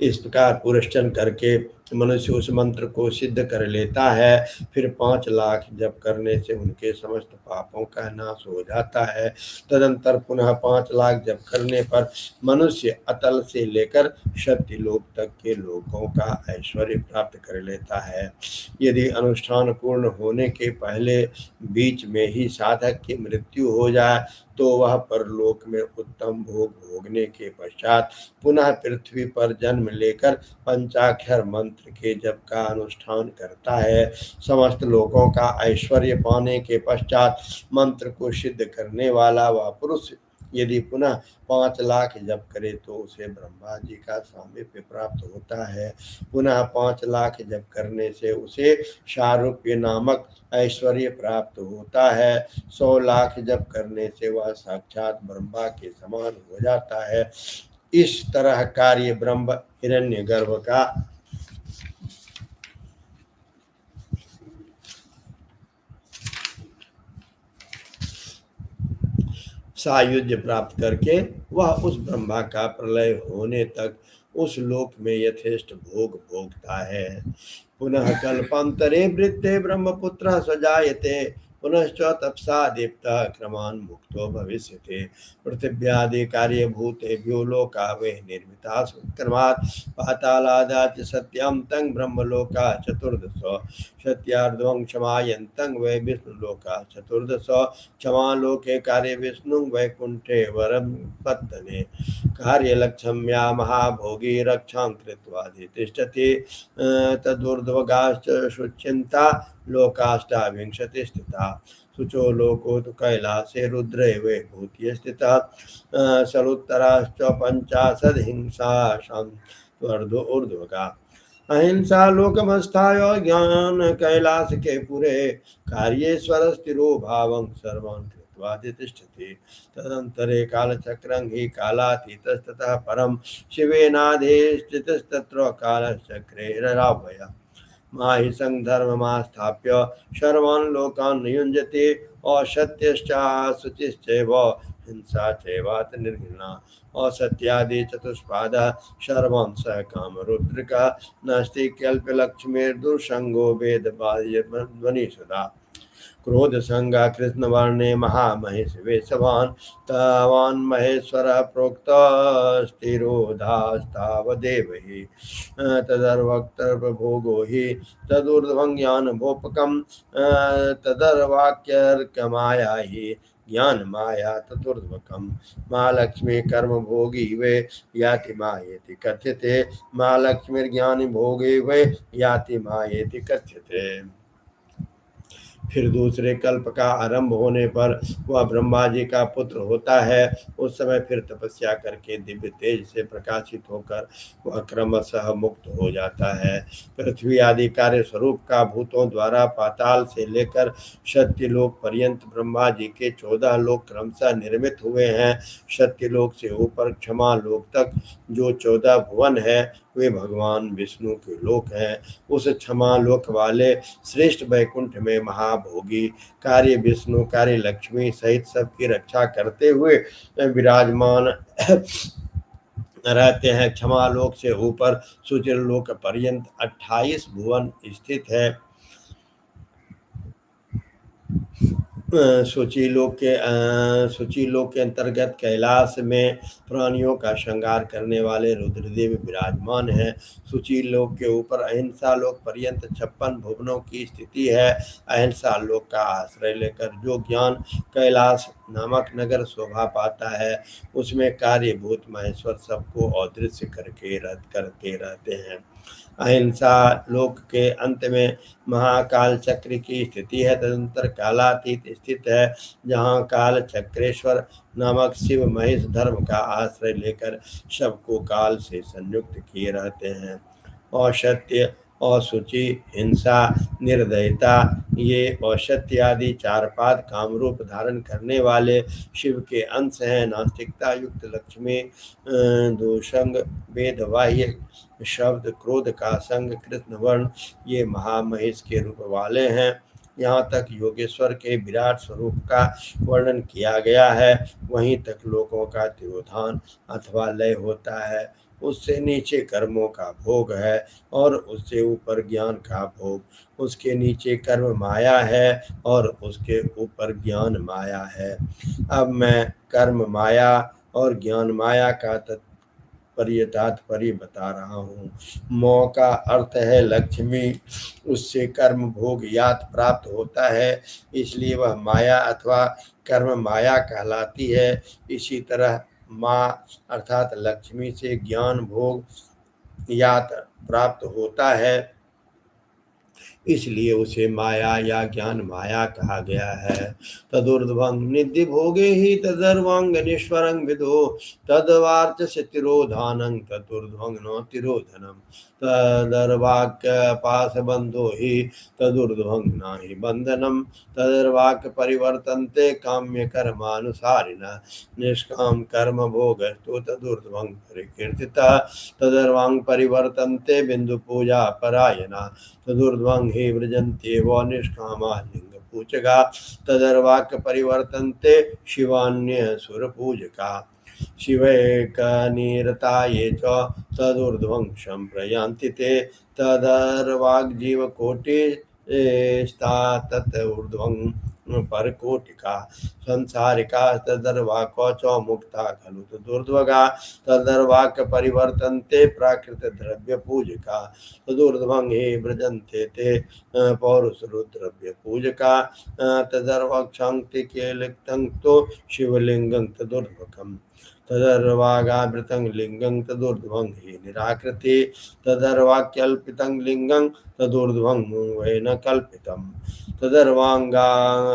इस प्रकार पुरस्चन करके मनुष्य उस मंत्र को सिद्ध कर लेता है। फिर 5 लाख जप करने से उनके समस्त पापों का नाश हो जाता है। तदंतर पुनः 5 लाख जप करने पर मनुष्य अतल से लेकर सत्यलोक तक के लोकों का ऐश्वर्य प्राप्त कर लेता है। यदि अनुष्ठान पूर्ण होने के पहले बीच में ही साधक की मृत्यु हो जाए तो वह परलोक में उत्तम भोग भोगने के पश्चात पुनः पृथ्वी पर जन्म लेकर पंचाक्षर मंत्र के जप का अनुष्ठान करता है। समस्त लोगों का ऐश्वर्य पाने के पश्चात मंत्र को सिद्ध करने वाला वह पुरुष यदि पुनः 5 लाख जप करे तो उसे ब्रह्मा जी का सामीप्य प्राप्त होता है। पुनः 5 लाख जप करने से उसे शारूप्य नामक ऐश्वर्य प्राप्त होता है। 100 लाख जप करने से वह साक्षात ब्रह्मा के समान हो जाता है। इस तरह कार्य ब्रह्म हिरण्यगर्भ का सायुज्य प्राप्त करके वह उस ब्रह्मा का प्रलय होने तक उस लोक में यथेष्ट भोग भोगता है। पुनः कल्पांतरे वृद्धे ब्रह्मपुत्र सजायते पुनश्च तपसा दीप्तः क्रमान् मुक्तो भविष्यति। पृथिव्यादि कार्यभूतेभ्यो लोका वे निर्मिता क्रमात् पातालादाच सत्यं तं ब्रह्मलोका चतुर्दश सत्यार्धं क्षमायन्तं वै विष्णुलोका चतुर्दश क्षमालोके कार्य विष्णु वैकुंठे वरम पत्तने कार्यलक्ष्म्या महाभोगी रक्षां कृत्वा तिष्ठति तदूर्ध्वगाश्च शुच्यन्ता लोकाष्टाविंशति स्थिता शुचो लोको तो कैलासे रुद्रे वे भूति स्थिता सलुत्तराश्च 50 हिंसा शांत्वर्धो ऊर्ध्वगा अहिंसा लोकमस्थाय ज्ञान कैलास के पुरे कार्येश्वर स्थिरो भावं सर्वान् तिष्ठति। तदंतरे कालचक्रं हि कालातीतस्ततः परं शिवेनाधिष्ठितस्तत्र कालचक्रेराह्वय माहिसं धर्ममास्थाप्य सर्वान् लोकान् नियुञ्जते असत्यश्च शुचिश्चैव हिंसा चैवात निर्घृणा असत्यादि चतुष्पादः सर्वं स कामरुद्रिका नास्ति कल्पलक्ष्मीर्दुर्संगो वेदबाह्यध्वनिसुधा क्रोध संगा कृष्ण वर्णे महामहेश वेशवान तावान महेश्वर प्रोक्त स्थिरोधास्तावदेव हि तदर्वक्तर्भोगो हि तदूर्ध्वं ज्ञानभोपकं तदर्वाक्यर्कमाया हि ज्ञान माया तदुर्ध्वकम महालक्ष्मी कर्म भोगी वे याति मायेति कथ्यते महालक्ष्मीर्ज्ञानी भोगी वे याति मायेति कथ्यते। फिर दूसरे कल्प का आरंभ होने पर वह ब्रह्मा जी का पुत्र होता है। उस समय फिर तपस्या करके दिव्य तेज से प्रकाशित होकर वह क्रमशः मुक्त हो जाता है। पृथ्वी आदि कार्य स्वरूप का भूतों द्वारा पाताल से लेकर सत्यलोक पर्यंत ब्रह्मा जी के 14 लोक क्रमशः निर्मित हुए हैं। सत्यलोक से ऊपर क्षमा लोक तक जो 14 भुवन है वे भगवान विष्णु के लोक हैं। उस क्षमा लोक वाले श्रेष्ठ वैकुंठ में महाभोगी कार्य विष्णु कार्य लक्ष्मी सहित सबकी रक्षा करते हुए विराजमान रहते हैं। क्षमा लोक से ऊपर सुचिर लोक पर्यंत 28 भुवन स्थित है। सूची लोक के अंतर्गत कैलाश में प्राणियों का श्रृंगार करने वाले रुद्रदेव विराजमान हैं। सूची लोक के ऊपर अहिंसा लोक पर्यंत 56 भुवनों की स्थिति है। अहिंसा लोक का आश्रय लेकर जो ज्ञान कैलाश नामक नगर शोभा पाता है उसमें कार्यभूत महेश्वर सबको अदृश्य करके रहते हैं। अहिंसा लोक के अंत में महाकाल चक्र की स्थिति है। तदंतर कालातीत स्थित है जहाँ काल चक्रेश्वर नामक शिव महेश धर्म का आश्रय लेकर सबको काल से संयुक्त किए रहते हैं। असत्य असुचि हिंसा निर्दयता ये असत्य आदि चार पाद कामरूप धारण करने वाले शिव के अंश हैं। नास्तिकता युक्त लक्ष्मी दूषंग वेदवाह्य शब्द क्रोध का संग कृष्ण वर्ण ये महामहेश के रूप वाले हैं। यहाँ तक योगेश्वर के विराट स्वरूप का वर्णन किया गया है। वहीं तक लोकों का तिरोधान अथवा लय होता है। उससे नीचे कर्मों का भोग है और उससे ऊपर ज्ञान का भोग। उसके नीचे कर्म माया है और उसके ऊपर ज्ञान माया है। अब मैं कर्म माया और ज्ञान माया का तात्पर्य बता रहा हूँ। मौ का अर्थ है लक्ष्मी, उससे कर्म भोग यात प्राप्त होता है, इसलिए वह माया अथवा कर्म माया कहलाती है। इसी तरह माँ अर्थात लक्ष्मी से ज्ञान भोग यात प्राप्त होता है, इसलिए उसे माया या ज्ञान माया कहा गया है। तदुर्ध्वं निधि भोगे ही तदर्वांगनेश्वरं विदो तदवार्च तिरोधानं तदुर्ध्वं नो तिरोधनम् तदर्वाक्य पास बंधो ही तदुर्ध्वं नाहि बंधनम तदर्वाक्य परिवर्तन्ते काम्य कर्मानुसारिणः निष्काम कर्म भोगस्तु तदुर्ध्वं परिकीर्तितः तदर्वांग परिवर्तन्ते बिंदु पूजा परायणः तदुर्ध्वं हि व्रजन्ते वो निष्कामा लिंग पूजका तदर्वाक्य परिवर्तन्ते शिवान्य सुर पूजका शिवैकनिरता ये च तदूर्ध्वं संप्रयान्ति ते तदर्वाग्जीवकोटिस्ता तत् ऊर्ध्वं परकोटिका संसारिका तदर्वाको च मुक्ता खलु तदूर्ध्वगा तदर्वाक परिवर्तन्ते प्राकृत द्रव्य पूजका तदूर्ध्वं हि व्रजन्ते ते पौरुष रुद्रव्य पूजका तदर्वक्षान्ति के लिप्तं तो शिवलिंगं तदूर्ध्वकम् तदर्वागावृतं लिंगं तदूर्ध्वं हि निराकृति तदर्वाक्यल्पितं लिंगं तदूर्ध्वं वै न कल्पितं तदर्वांगा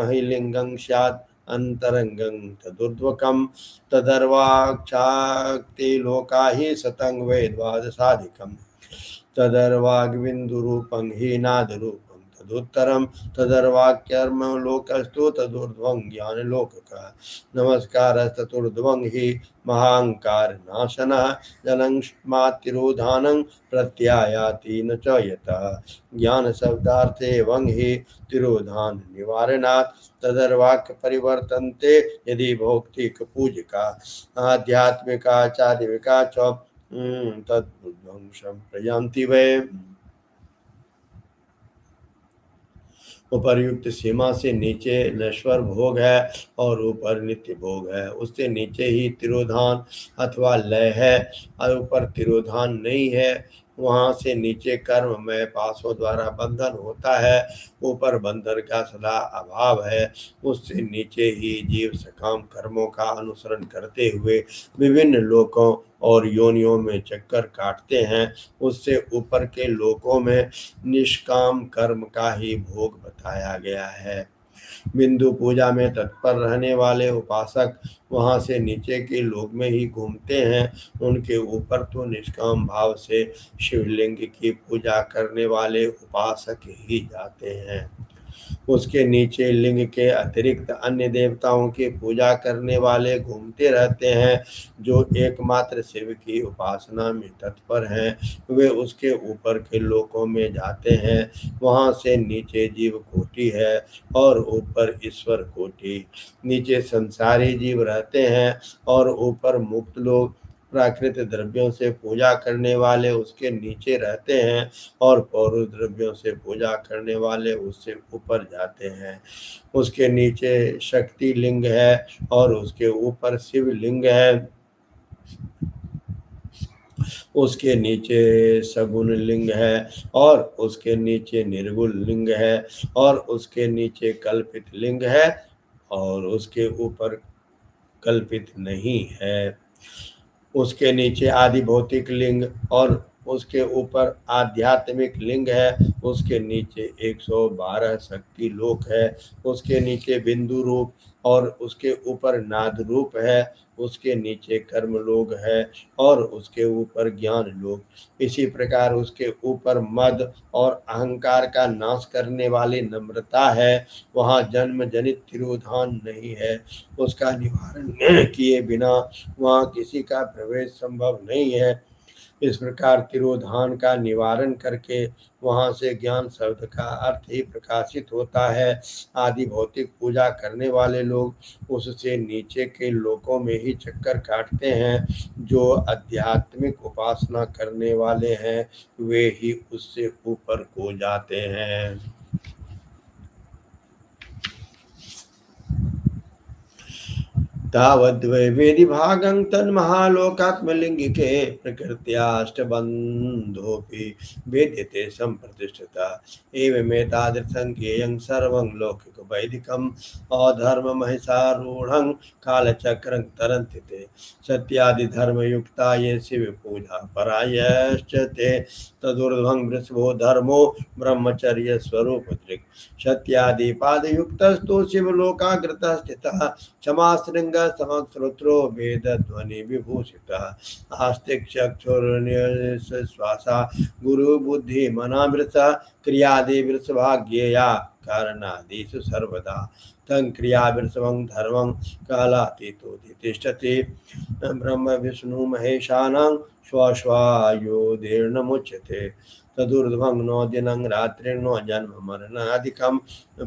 हि लिंगं स्यात् अंतरंगं तदूर्ध्वकं तदर्वाक्षाक्ति लोका हि सतं वै द्वादशाधिकम् तदर्वाग्बिन्दुरूपं हि नादरूपं तदुत्तरं तदर्वाक्यर्म लोकस्तु तदूर्ध्वं ज्ञानलोकः नमस्कारस्ततुर्ध्वं हि महांकार नाशनः जनंस्मातिरोधानं प्रत्यायाति न च यतः ज्ञान शब्दार्थे वंग ही तिरोधान निवारणात् तदर्वाक्य परिवर्तन्ते यदि भौतिक पूजिका आध्यात्मिका चारिविका च तद्ध्वंसं प्रयान्ति वै। उपर्युक्त सीमा से नीचे नश्वर भोग है और ऊपर नित्य भोग है, उससे नीचे ही तिरोधान अथवा लय है और ऊपर तिरोधान नहीं है। वहाँ से नीचे कर्म में पासों द्वारा बंधन होता है, ऊपर बंधन का सदा अभाव है। उससे नीचे ही जीव सकाम कर्मों का अनुसरण करते हुए विभिन्न लोकों और योनियों में चक्कर काटते हैं। उससे ऊपर के लोकों में निष्काम कर्म का ही भोग बताया गया है। बिंदु पूजा में तत्पर रहने वाले उपासक वहां से नीचे के लोक में ही घूमते हैं। उनके ऊपर तो निष्काम भाव से शिवलिंग की पूजा करने वाले उपासक ही जाते हैं। उसके नीचे लिंग के अतिरिक्त अन्य देवताओं की पूजा करने वाले घूमते रहते हैं। जो एकमात्र शिव की उपासना में तत्पर हैं, वे उसके ऊपर के लोकों में जाते हैं। वहाँ से नीचे जीव कोटि है और ऊपर ईश्वर कोटि। नीचे संसारी जीव रहते हैं और ऊपर मुक्त लोग प्राकृत द्रव्यों से पूजा करने वाले उसके नीचे रहते हैं और पौरुष द्रव्यों से पूजा करने वाले उससे ऊपर जाते हैं। उसके नीचे शक्ति लिंग है और उसके ऊपर शिव लिंग है। उसके नीचे सगुण लिंग है और उसके नीचे निर्गुण लिंग है और उसके नीचे कल्पित लिंग है और उसके ऊपर कल्पित नहीं है। उसके नीचे आदि भौतिक लिंग और उसके ऊपर आध्यात्मिक लिंग है। उसके नीचे 112 शक्ति लोक है। उसके नीचे बिंदु रूप और उसके ऊपर नाद रूप है। उसके नीचे कर्म लोक है और उसके ऊपर ज्ञान लोक। इसी प्रकार उसके ऊपर मद और अहंकार का नाश करने वाली नम्रता है। वहाँ जन्म जनित तिरोधान नहीं है। उसका निवारण किए बिना वहाँ किसी का प्रवेश संभव नहीं है। इस प्रकार तिरोधान का निवारण करके वहाँ से ज्ञान शब्द का अर्थ ही प्रकाशित होता है। आदि भौतिक पूजा करने वाले लोग उससे नीचे के लोकों में ही चक्कर काटते हैं। जो आध्यात्मिक उपासना करने वाले हैं वे ही उससे ऊपर को जाते हैं। तावद्वै वेदि भागं तन्महालोकात्मलिङ्गिके प्रकृत्याष्टबन्धोऽपि वेद्यते सम्प्रतिष्ठिता एवमेतादृशं ज्ञेयं सर्वं लौकिकवैदिकम् अधर्ममहिषारूढं कालचक्रं तरन्ति ते सत्यादिधर्मयुक्ता ये शिवपूजा परायश्च ते तदूर्ध्वं वृषभो धर्मो ब्रह्मचर्यस्वरूपदृक् सत्यादिपादयुक्तस्तु शिवलोकाग्रतः स्थितः क्षमाशृंग समश्रोत्रो वेद ध्वनि विभूषितः आस्तिक चक्षुर्निश्वासा गुरु बुद्धि मनामृता क्रियादि वृषभाग्येया कारणादिषु सर्वदा तं क्रिया वृषभं धर्मं कालातीतो तिष्ठति ब्रह्म विष्णु महेशानां श्वाश्वायोर्नमुच्यते तदूर्ध्वं नो दिनं रात्रिर्नो जन्म मरणादिकं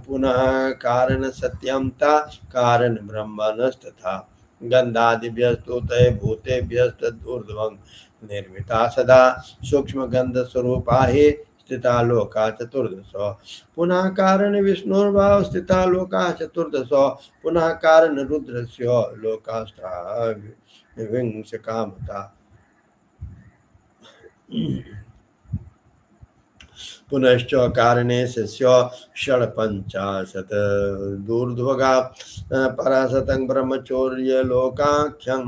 पुनः कारण सत्यं ता कारण ब्रह्मणस्तथा गन्धादिभ्यस्तु तय भूतेभ्यस्तदूर्ध्वं निर्मिता सदा सूक्ष्म गंध स्वरूपा हि स्थिता लोका चतुर्दशो पुनः कारण विष्णुर्भाव स्थिता लोका चतुर्दशो पुनः कारण रुद्रस्य लोकाष्टाविंश कामता पुनश्च कारणे शिष्य षड्पञ्चाशत् दूर्ध्वगा पराशतं ब्रह्मचौर्यलोकाख्यं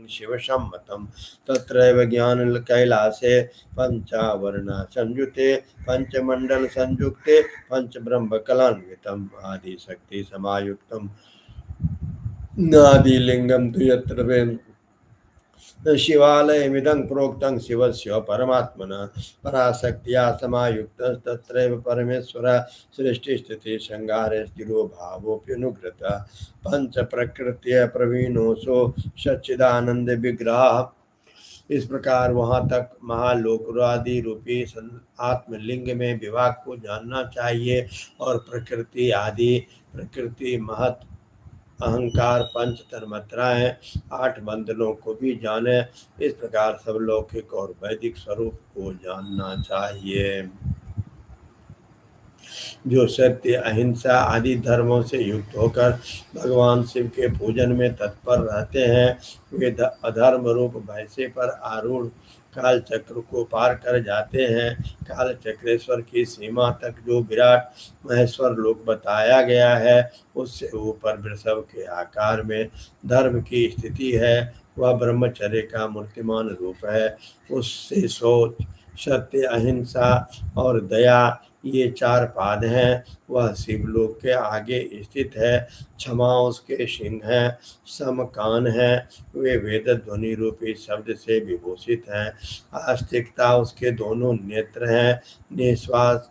शिवसम्मतं तत्रैव ज्ञानकैलासे पञ्चावरणा संयुते पञ्चमण्डल संयुक्ते पञ्चब्रह्मकलान्वितम् आदिशक्तिसमायुक्तं नादिलिङ्गं तु यत्र शिवालयमिदं प्रोक्तं शिवस्य परमात्मनः पराशक्त्या समायुक्तः तत्रैव परमेश्वरः सृष्टिस्थितिसंहारे स्थिरो भावोऽप्यनुग्रतः पंचप्रकृत्य प्रवीणोऽसो सच्चिदानंद विग्रह। इस प्रकार वहाँ तक महालोकरादि रूपी आत्मलिंग में विभाग को जानना चाहिए और प्रकृति आदि प्रकृति महत अहंकार पंच तन्मात्राएं 8 बंधनों को भी जाने। इस प्रकार सब लौकिक और वैदिक स्वरूप को जानना चाहिए। जो सत्य अहिंसा आदि धर्मों से युक्त होकर भगवान शिव के पूजन में तत्पर रहते हैं वे अधर्म रूप भैंसे पर आरूढ़ काल चक्र को पार कर जाते हैं। काल चक्रेश्वर की सीमा तक जो विराट महेश्वर लोक बताया गया है उससे ऊपर वृषभ के आकार में धर्म की स्थिति है। वह ब्रह्मचर्य का मूर्तिमान रूप है। उससे सोच सत्य अहिंसा और दया ये 4 पाद हैं। वह शिवलोक के आगे स्थित है। क्षमा उसके सिंह है। सम कान है। वे वेद ध्वनि रूपी शब्द से विभूषित हैं। आस्तिकता उसके दोनों नेत्र हैं। निश्वास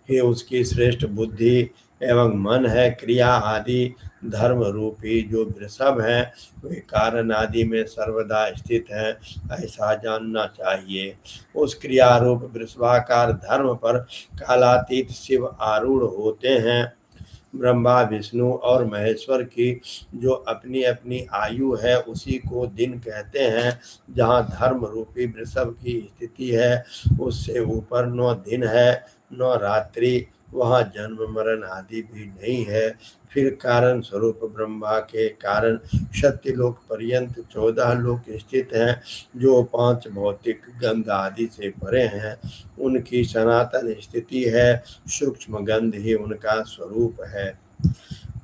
ही उसकी श्रेष्ठ बुद्धि एवं मन है। क्रिया आदि धर्म रूपी जो वृषभ हैं वे कारण आदि में सर्वदा स्थित हैं ऐसा जानना चाहिए। उस क्रिया रूप वृषभाकार धर्म पर कालातीत शिव आरूढ़ होते हैं। ब्रह्मा विष्णु और महेश्वर की जो अपनी अपनी आयु है उसी को दिन कहते हैं। जहाँ धर्म रूपी वृषभ की स्थिति है उससे ऊपर 9 दिन है 9 रात्रि। वहाँ जन्म मरण आदि भी नहीं है। फिर कारण स्वरूप ब्रह्मा के कारण सत्यलोक पर्यंत 14 लोक स्थित हैं जो 5 भौतिक गंध आदि से परे हैं। उनकी सनातन स्थिति है। सूक्ष्म गंध ही उनका स्वरूप है।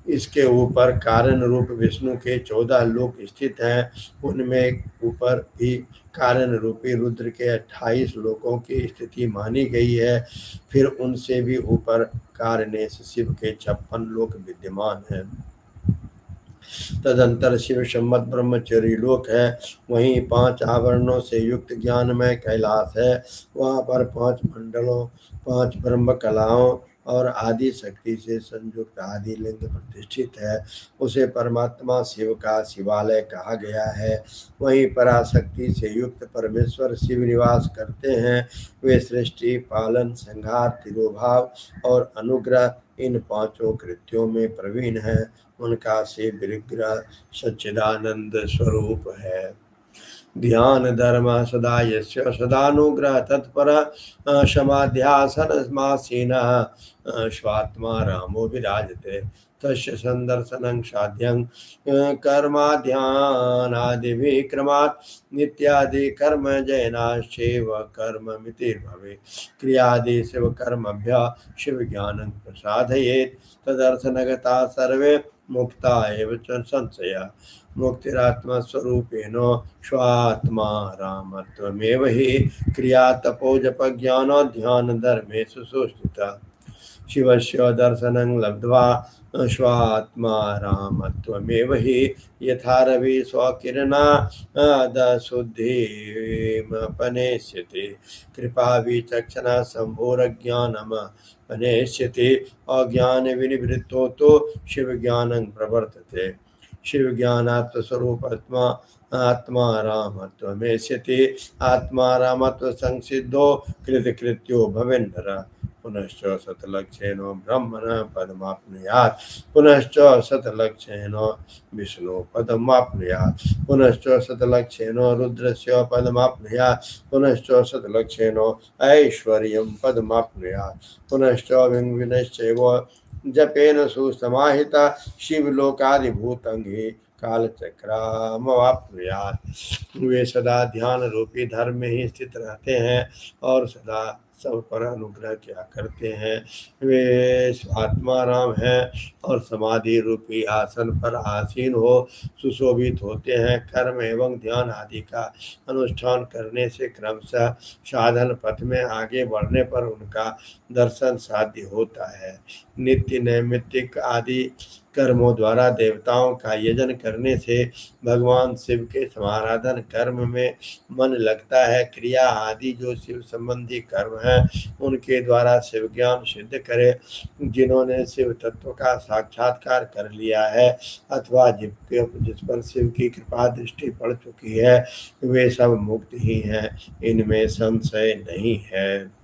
इसके ऊपर कारण रूप विष्णु के 14 लोक स्थित हैं। उनमें ऊपर भी कारण रूपी रुद्र के 28 लोकों की स्थिति मानी गई है। फिर उनसे भी ऊपर कारणेश शिव के 56 लोक विद्यमान हैं। तदंतर शिव सम्मत ब्रह्मचर्य लोक है। वहीं 5 आवरणों से युक्त ज्ञानमय कैलाश है। वहाँ पर 5 मंडलों 5 ब्रह्म कलाओं और आदि शक्ति से संयुक्त आदि लिंग प्रतिष्ठित है। उसे परमात्मा शिव का शिवालय कहा गया है। वहीं पराशक्ति से युक्त परमेश्वर शिव निवास करते हैं। वे सृष्टि पालन संहार तिरोभाव और अनुग्रह इन 5 कृत्यों में प्रवीण हैं। उनका शिव विग्रह सच्चिदानंद स्वरूप है। ध्यान धर्म सदा यस्य सदानुग्रह तत्पर समाध्यासनमासीनः स्वात्मा रामो विराजते तस्य संदर्शनं साध्यं कर्माध्यानादिविक्रमात् नित्यादि कर्म जैनाश्चैव कर्ममितिर्भवेत् क्रियादि शिव कर्मभ्य शिव ज्ञानं प्रसादयेत् तदर्थनगता सर्वे मुक्ता एव च संशया मुक्तिरात्मा स्वरूपेण स्वात्मा रामत्वमेव हि क्रिया तपो जप ज्ञान ध्यान धर्मेषु सुस्थिता शिवस्य दर्शनं लब्ध्वा स्वात्मा रामत्वमेव हि यथा रवि स्वकिरणादशुद्धिमपनेष्यति कृपा विचक्षणा सम्भोरज्ञानमपनेष्यति अज्ञान विनिवृत्तो तो शिव ज्ञानं प्रवर्तते शिव ज्ञानात्म स्वरूप आत्मा आत्मा रामत्वमेष्यति आत्मा रामत्व संसिद्धो कृतकृत्यो भवेन्नर पुनश्च शतलक्षेण ब्रह्मणः पदमाप्नुयात् पुनश्च शतलक्षेण विष्णु पदमाप्नुयात् पुनश्च शतलक्षेण रुद्रस्य पदमाप्नुयात् पुनश्च शतलक्षेण ऐश्वर्यं पदमाप्नुयात् पुनश्च विंशश्चैव जपेन सुसमाहिता शिवलोकादिभूतं हि कालचक्रामवाप्नुयात्। वे सदा ध्यान रूपी धर्म में ही स्थित रहते हैं और सदा सब पर अनुग्रह क्या करते हैं। वे आत्मा राम हैं और समाधि रूपी आसन पर आसीन हो सुशोभित होते हैं। कर्म एवं ध्यान आदि का अनुष्ठान करने से क्रमशः साधन पथ में आगे बढ़ने पर उनका दर्शन साध्य होता है। नित्य नैमित्तिक आदि कर्मों द्वारा देवताओं का यजन करने से भगवान शिव के समाराधन कर्म में मन लगता है। क्रिया आदि जो शिव संबंधी कर्म हैं उनके द्वारा शिव ज्ञान सिद्ध करे। जिन्होंने शिव तत्व का साक्षात्कार कर लिया है अथवा जिस पर शिव की कृपा दृष्टि पड़ चुकी है वे सब मुक्त ही हैं, इनमें संशय नहीं है।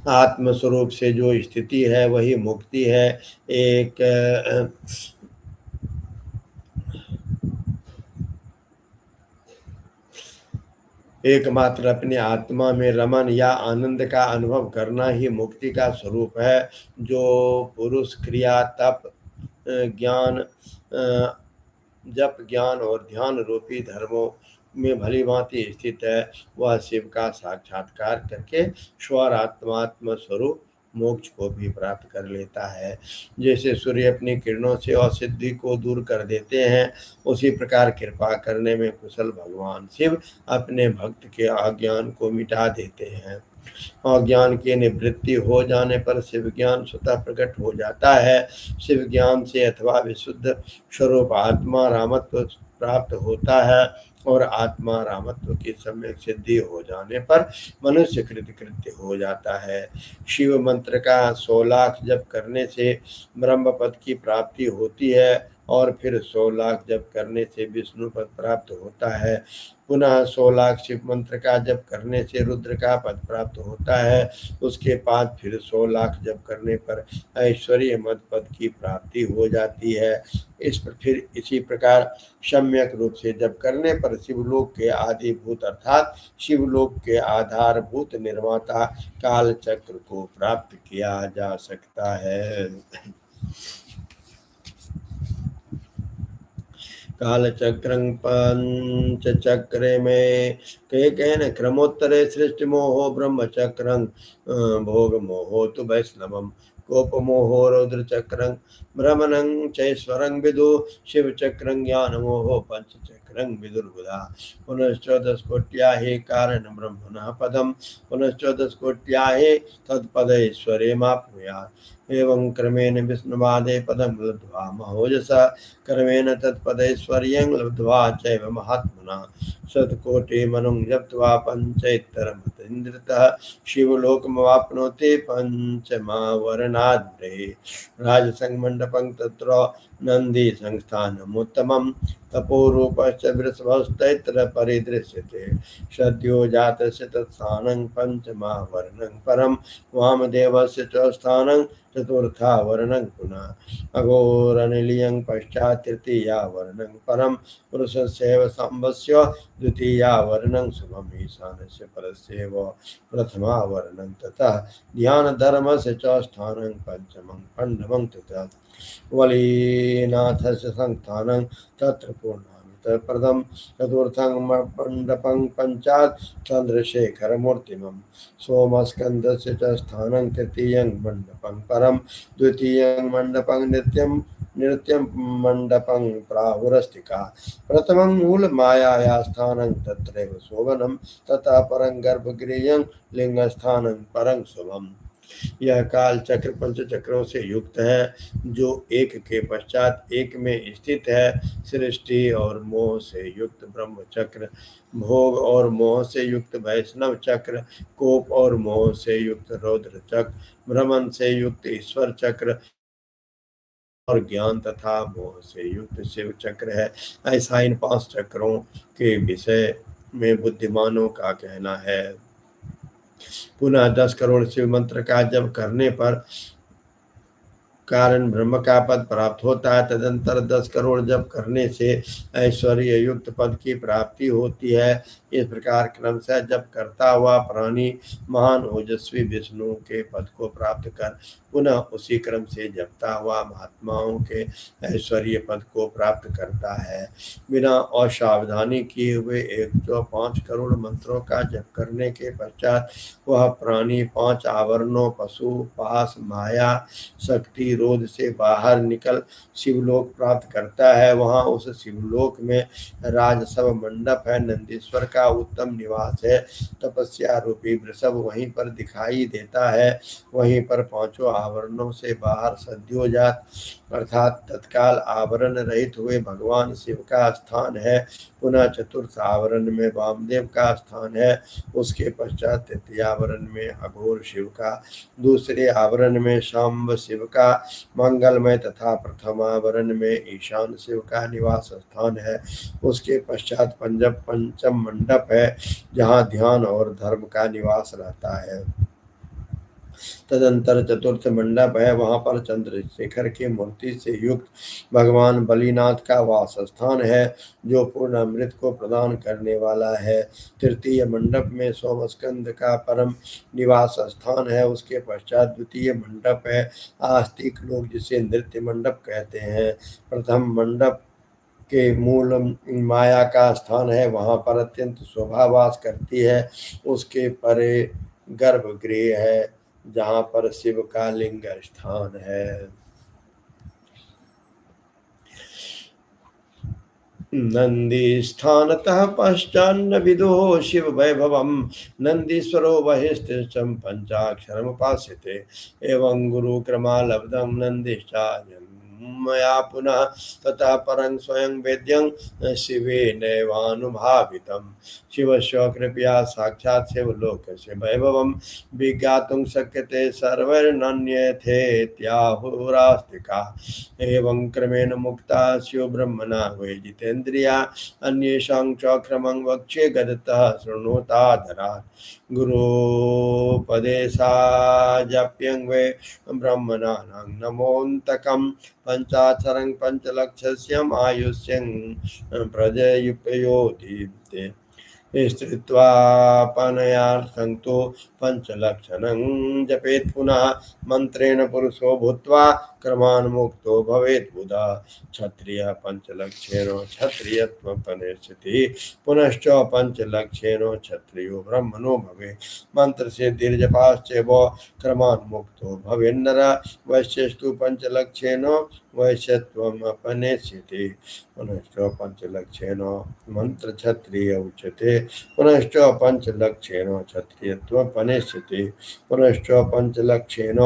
आत्म स्वरूप से जो स्थिति है वही मुक्ति है। एकमात्र अपनी आत्मा में रमन या आनंद का अनुभव करना ही मुक्ति का स्वरूप है। जो पुरुष क्रिया तप ज्ञान जप ज्ञान और ध्यान रूपी धर्मों में भली भांति स्थित है वह शिव का साक्षात्कार करके स्वरात्मात्म स्वरूप मोक्ष को भी प्राप्त कर लेता है। जैसे सूर्य अपनी किरणों से असिद्धि को दूर कर देते हैं उसी प्रकार कृपा करने में कुशल भगवान शिव अपने भक्त के अज्ञान को मिटा देते हैं। अज्ञान की निवृत्ति हो जाने पर शिव ज्ञान स्वतः प्रकट हो जाता है। शिव ज्ञान से अथवा विशुद्ध स्वरूप आत्मा रामत्व प्राप्त होता है और आत्मा रामत्व की सम्यक सिद्धि हो जाने पर मनुष्य कृतकृत्य हो जाता है। शिव मंत्र का 100 लाख जप करने से ब्रह्म पद की प्राप्ति होती है और फिर 100 लाख जप करने से विष्णु पद प्राप्त होता है। पुनः 100 लाख शिव मंत्र का जप करने से रुद्र का पद प्राप्त होता है। उसके बाद फिर 100 लाख जप करने पर ऐश्वर्य मद पद की प्राप्ति हो जाती है। फिर इसी प्रकार सम्यक रूप से जप करने पर शिवलोक के आदिभूत अर्थात शिवलोक के आधारभूत निर्माता काल चक्र को प्राप्त किया जा सकता है। कालचक्रं पंचचक्रे में केकेन क्रमोत्तरे सृष्टिमोहो ब्रह्मचक्रं भोगमोहो तु वैष्णवम् कोपमोहो रौद्रचक्रं भ्रमणं चैश्वरं विदु शिवचक्रं ज्ञानमोहो पंचचक्रं विदुर्बुधा पुनश्चोदशकोट्या हि कारणं ब्रह्मणः पदं पुनश्चोदशकोट्या हि तत्पदैश्वर्यमाप्नुयात् एवं क्रमेण विष्णुवादे पदं लब्ध्वा महोजसा क्रमेण तत्पदैश्वर्यं लब्ध्वा चैव महात्मना शतकोटिमनुं जप्त्वा पञ्चैतरमतीन्द्रितः शिवलोकमवाप्नोति पञ्चमावरणाद्बृहे राजसंमण्डपं तत्र नन्दीसंस्थानमुत्तमं तपोरूपश्च वृषभस्तैत्र परिदृश्यते सद्यो जातस्य तत्स्थानं पञ्चमावरणं परं वामदेवस्य च स्थानं चतुर्थावरणं पुनः अघोरनिलयं पश्चात् तृतीयावरणं परं पुरुषस्यैव सांबस्य द्वितीयावरणं शुभम् ईशानस्य परस्यैव प्रथमावरणं ततः ध्यानधर्मस्य च स्थानं पञ्चमं खण्डमं ततः वलीनाथस्य संस्थानं तत्र पूर्णामृतप्रदं चतुर्थं मण्डपं पञ्चात् चन्द्रशेखरमूर्तिमं सोमस्कन्दस्य च स्थानं तृतीयं मण्डपं परं द्वितीयं मण्डपं नृत्यं मण्डपं प्राहुरस्तिका प्रथमं मूलमायाया स्थानं तत्रैव शोभनं ततः परं गर्भगृहं लिंगस्थानं परं शुभम्। यह काल चक्र पंच चक्रों से युक्त है जो एक के पश्चात एक में स्थित है। सृष्टि और मोह से युक्त ब्रह्म चक्र, भोग और मोह से युक्त वैष्णव चक्र, कोप और मोह से युक्त रौद्र चक्र, भ्रमण से युक्त ईश्वर चक्र और ज्ञान तथा मोह से युक्त शिव चक्र है। ऐसा इन 5 चक्रों के विषय में बुद्धिमानों का कहना है। पुनः 10 करोड़ शिव मंत्र का जप करने पर कारण ब्रह्म का पद प्राप्त होता है। तदंतर 10 करोड़ जप करने से ऐश्वर्य युक्त पद की प्राप्ति होती है। इस प्रकार क्रमशः जप करता हुआ प्राणी महान ओजस्वी विष्णु के पद को प्राप्त कर पुनः उसी क्रम से जपता हुआ महात्माओं के ऐश्वर्य पद को प्राप्त करता है। बिना असावधानी किए हुए 105 करोड़ मंत्रों का जप करने के पश्चात वह प्राणी 5 आवरणों पशु पास माया शक्ति रोध से बाहर निकल शिवलोक प्राप्त करता है। वहाँ उस शिवलोक में राजसभ मंडप है, नंदीश्वर का उत्तम निवास है। तपस्या रूपी वृषभ वहीं पर दिखाई देता है। वहीं पर 5 आवरणों से बाहर सद्योजात अर्थात तत्काल आवरण रहित हुए भगवान शिव का स्थान है। पुनः चतुर्थ आवरण में वामदेव का स्थान है। उसके पश्चात तृतीय आवरण में अघोर शिव का, दूसरे आवरण में शाम्ब शिव का मंगलमय तथा प्रथम आवरण में ईशान शिव का निवास स्थान है। उसके पश्चात पंचम मंडप है जहाँ ध्यान और धर्म का निवास रहता है। तदंतर चतुर्थ मंडप है, वहां पर चंद्रशेखर की मूर्ति से युक्त भगवान बलिनाथ का वास स्थान है जो पूर्ण अमृत को प्रदान करने वाला है। तृतीय मंडप में सोमस्कंद का परम निवास स्थान है। उसके पश्चात द्वितीय मंडप है आस्तिक लोग जिसे नृत्य मंडप कहते हैं। प्रथम मंडप के मूल माया का स्थान है, वहां पर अत्यंत शोभावास करती है। उसके परे गर्भगृह है जहाँ पर शिव का लिंग स्थान है। नंदी स्थानतः पश्चान्न विदो शिव वैभवम नंदीश्वरो बहिस्तिष्ठं पंचाक्षरमुपास्यते एवं गुरु क्रमालब्धं नंदिश्चायं मया पुनः तथा परं स्वयं वेद्यं शिवेनैवानुभावितं शिवस्य कृपया साक्षात् शिवलोकस्य वैभवं विज्ञातुं शक्यते सर्वैर्नन्यथेत्याहुरास्तिका एवं क्रमेण मुक्ता स्यो ब्रह्मणा वै जितेन्द्रिया अन्येषां च क्रमं वक्ष्ये गदतः शृणोतादरात् गुरुपदेशाजप्यं वै ब्रह्मणां नमोऽन्तकं पंचाक्षरं पंचलक्षस्यम् आयुष्यं प्रजयुपयोति स्त्रीत्वापनयार्थं तु पंचलक्षणं जपेत् पुनः मंत्रेण पुरुषो भूत्वा क्रमान्मुक्तो भवेत् बुधा क्षत्रिय पंचलक्षेण क्षत्रियत्वपनेष्यति पुनश्च पंचलक्षेण क्षत्रियो ब्रह्मणो भवेत् मंत्र से दीर्घपाश्चैव क्रमान्मुक्तो भवेन्नर वैश्यस्तु पंचलक्षेण वैश्यत्वमपनेष्यति पुनश्च पंचलक्षेण मंत्र क्षत्रिय उच्यते पुनश्च पंचलक्षेण क्षत्रियत्वमपनेष्यति पुनश्च पंचलक्षेण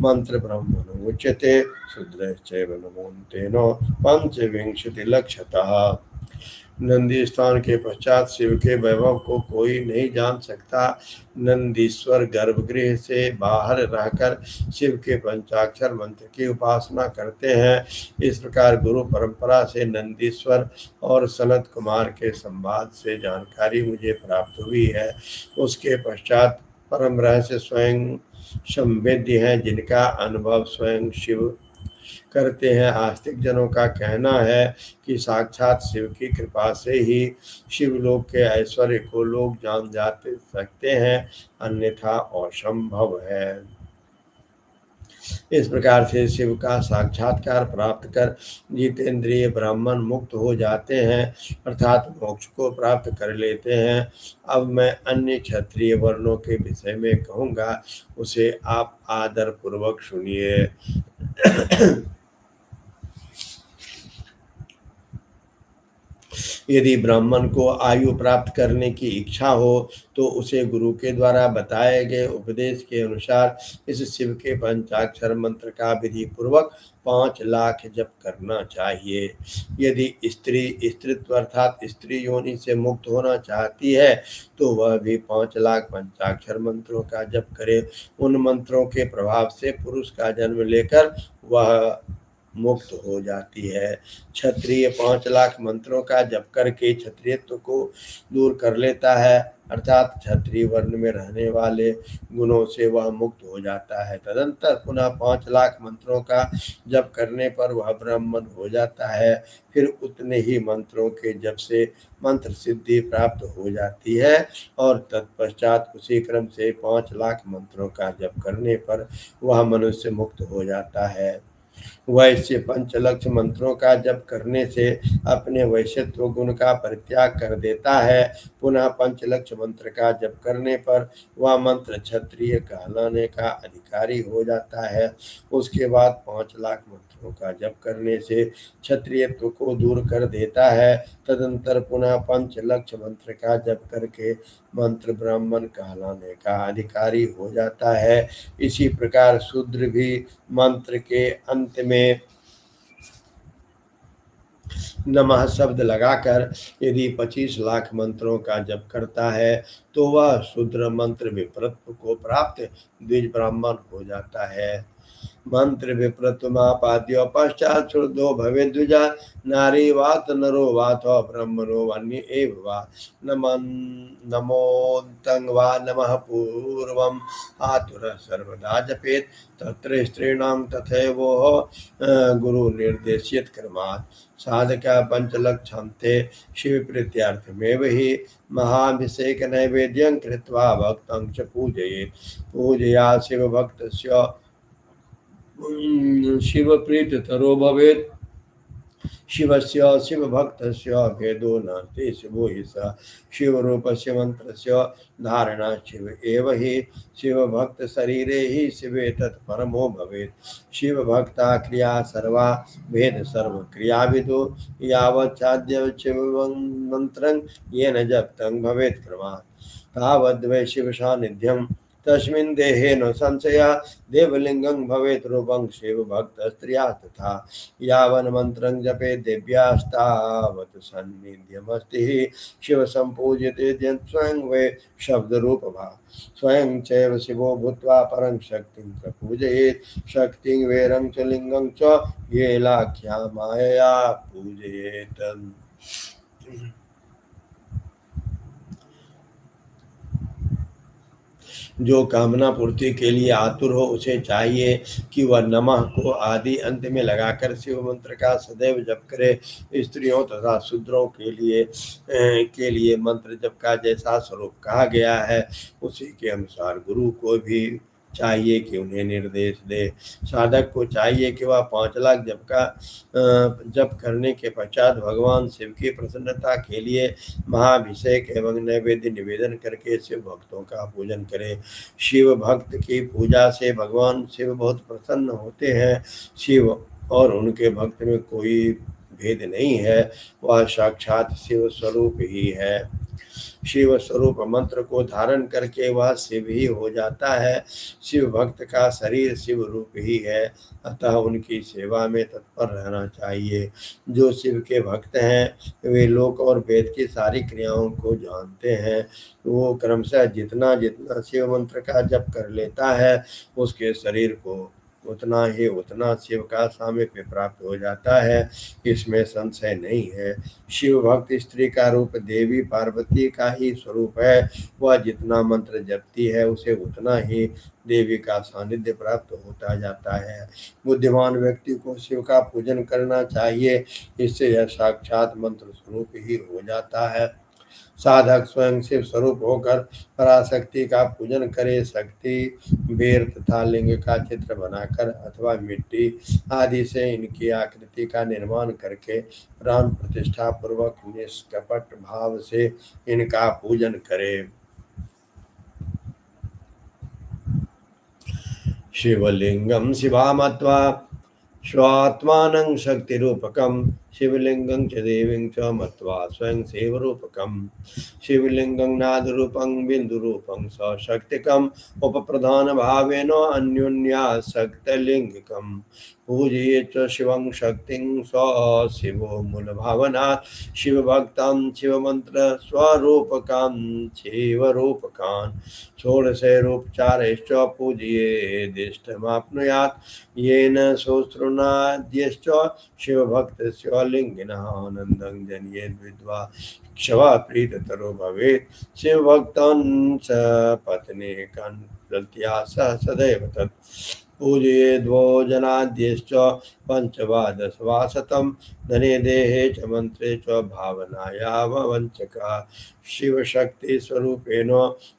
मंत्र ब्रह्मण उच्यते शूद्रश्चैव नमोन्तेन पंचविंशतिलक्षतः। नंदी स्थान के पश्चात शिव के वैभव को कोई नहीं जान सकता। नंदीश्वर गर्भगृह से बाहर रहकर शिव के पंचाक्षर मंत्र की उपासना करते हैं। इस प्रकार गुरु परंपरा से नंदीश्वर और सनत कुमार के संवाद से जानकारी मुझे प्राप्त हुई है। उसके पश्चात परम रहस्य स्वयं संवेद्य हैं जिनका अनुभव स्वयं शिव करते हैं। आस्तिक जनों का कहना है कि साक्षात शिव की कृपा से ही शिवलोक के ऐश्वर्य को लोग जान जाते सकते हैं, अन्यथा असंभव है। इस प्रकार से शिव का साक्षात्कार प्राप्त कर जितेंद्रिय ब्राह्मण मुक्त हो जाते हैं अर्थात मोक्ष को प्राप्त कर लेते हैं। अब मैं अन्य क्षत्रिय वर्णों के विषय में कहूँगा, उसे आप आदर पूर्वक सुनिए। यदि ब्राह्मण को आयु प्राप्त करने की इच्छा हो तो उसे गुरु के द्वारा बताए गए उपदेश के अनुसार इस शिव के पंचाक्षर मंत्र का विधि पूर्वक 5 लाख जप करना चाहिए। यदि स्त्री स्त्रीत्व अर्थात स्त्री योनि से मुक्त होना चाहती है तो वह भी 5 लाख पंचाक्षर मंत्रों का जप करे। उन मंत्रों के प्रभाव से पुरुष का जन्म लेकर वह मुक्त हो जाती है। क्षत्रिय 5 लाख मंत्रों का जप करके क्षत्रियत्व को दूर कर लेता है, अर्थात क्षत्रिय वर्ण में रहने वाले गुणों से वह मुक्त हो जाता है। तदंतर पुनः 5 लाख मंत्रों का जप करने पर वह ब्राह्मण हो जाता है। फिर उतने ही मंत्रों के जप से मंत्र सिद्धि प्राप्त हो जाती है और तत्पश्चात उसी क्रम से 5 लाख मंत्रों का जप करने पर वह मनुष्य मुक्त हो जाता है। वैश्य पंचलक्ष मंत्रों का जप करने से अपने वैश्यत्व गुण का परित्याग कर देता है। पुनः पंचलक्ष मंत्र का जप करने पर वह मंत्र क्षत्रिय कहलाने का अधिकारी हो जाता है। उसके बाद 5 लाख मंत्रों का जप करने से क्षत्रियत्व को दूर कर देता है। तदंतर पुनः पंचलक्ष मंत्र का जप करके मंत्र ब्राह्मण कहलाने का अधिकारी हो जाता है। इसी प्रकार शूद्र भी मंत्र के अंत में नमः शब्द लगाकर यदि 25 लाख मंत्रों का जप करता है तो वह शूद्र मंत्र विप्रत्व को प्राप्त द्विज ब्राह्मण हो जाता है। मंत्र विप्रत्वमापाद्य पश्चात श्रुद्धो भवे द्विजा नारी वात नरो वाथ ब्रह्मणो वन्य एव वा नमोन्तं वा नमः पूर्वम् आतुरः सर्वदा जपेत् तत्र स्त्रीणां तथैवोह गुरु निर्देशित क्रमात् साधक पंचलक्षन्ते शिव प्रीत्यार्थमेव हि महाभिषेक नैवेद्यं कृत्वा भक्तं च पूजयेत् पूजया शिव भक्तस्य शिव प्रीततरो भवेत् शिवस्य शिवभक्तस्य भेदो नास्ति शिवो हि स शिवरूपस्य मंत्रस्य धारणा शिव एव हि शिवभक्तशरीरे हि शिवे तत्परमो भवेत् शिवभक्ता क्रिया सर्वा भेद सर्वक्रियाविदो यावच्छाद्य शिवमन्त्रं येन जप्तं भवेत् क्रमात् तावद्वै शिवसान्निध्यं तस्मिन् देहे न संशयः देवलिंगं भवेत् रूपं शिवभक्तस्त्रिया तथा यावन् मन्त्रं जपे देव्यास्तावत् सान्निध्यमस्ति शिवसम्पूज्यते स्वयं वै शब्दरूपभा स्वयं चैव शिवो भूत्वा परं शक्तिं प्रपूजयेत् शक्तिं वैरं च लिङ्गं च येलाख्या मायया पूजयेत्। जो कामना पूर्ति के लिए आतुर हो उसे चाहिए कि वह नमः को आदि अंत में लगाकर शिव मंत्र का सदैव जप करे। स्त्रियों तथा शूद्रों के लिए मंत्र जप का जैसा स्वरूप कहा गया है उसी के अनुसार गुरु को भी चाहिए कि उन्हें निर्देश दे। साधक को चाहिए कि वह 5 लाख जप करने के पश्चात भगवान शिव की प्रसन्नता के लिए महाभिषेक एवं नैवेद्य निवेदन करके शिव भक्तों का पूजन करे। शिव भक्त की पूजा से भगवान शिव बहुत प्रसन्न होते हैं। शिव और उनके भक्त में कोई भेद नहीं है, वह साक्षात शिव स्वरूप ही है। शिव स्वरूप मंत्र को धारण करके वह शिव ही हो जाता है। शिव भक्त का शरीर शिव रूप ही है, अतः उनकी सेवा में तत्पर रहना चाहिए। जो शिव के भक्त हैं वे लोक और वेद की सारी क्रियाओं को जानते हैं। वो क्रमशः जितना जितना शिव मंत्र का जप कर लेता है उसके शरीर को उतना शिव का सामीप्य प्राप्त हो जाता है, इसमें संशय नहीं है। शिव भक्त स्त्री का रूप देवी पार्वती का ही स्वरूप है। वह जितना मंत्र जपती है उसे उतना ही देवी का सानिध्य प्राप्त होता जाता है। बुद्धिमान व्यक्ति को शिव का पूजन करना चाहिए, इससे यह साक्षात मंत्र स्वरूप ही हो जाता है। साधक स्वयं शिव स्वरूप होकर पराशक्ति का पूजन करे। शक्ति बेर तथा लिंग का चित्र बनाकर अथवा मिट्टी आदि से इनकी आकृति का निर्माण करके प्राण प्रतिष्ठा पूर्वक निष्कपट भाव से इनका पूजन करे। शिवलिंगं शिवा मत्वा स्वात्मानं शक्तिरूपकं शिवलिंगं च देवीं च मत्वा स्वयं सेवरूपकम् शिवलिंगं नादरूपं बिन्दुरूपं सशक्तिकम् उपप्रधानभावेन अन्योन्यासक्तलिङ्गिकम् पूजयेत् शिवं शक्तिं शिवो मूलभावनात् शिवभक्तं शिवमन्त्रस्वरूपकान् शिवरूपकान् षोडशैरुपचारैश्च पूजयेदिष्टमाप्नुयात् येन सहस्रनाद्यश्च शिवभक्तस्य लिङ्गिनः आनन्दं जनयेद्विद्वा क्षमा प्रीततरो भवेत् शिवभक्तान् स पत्नीकान् प्रत्या सह सदैव तत् पूजयेद्वो जनाद्यश्च पञ्चवादश वा शतं धने देहे च मन्त्रे च भावनाया वञ्चका शिवशक्तिस्वरूपेण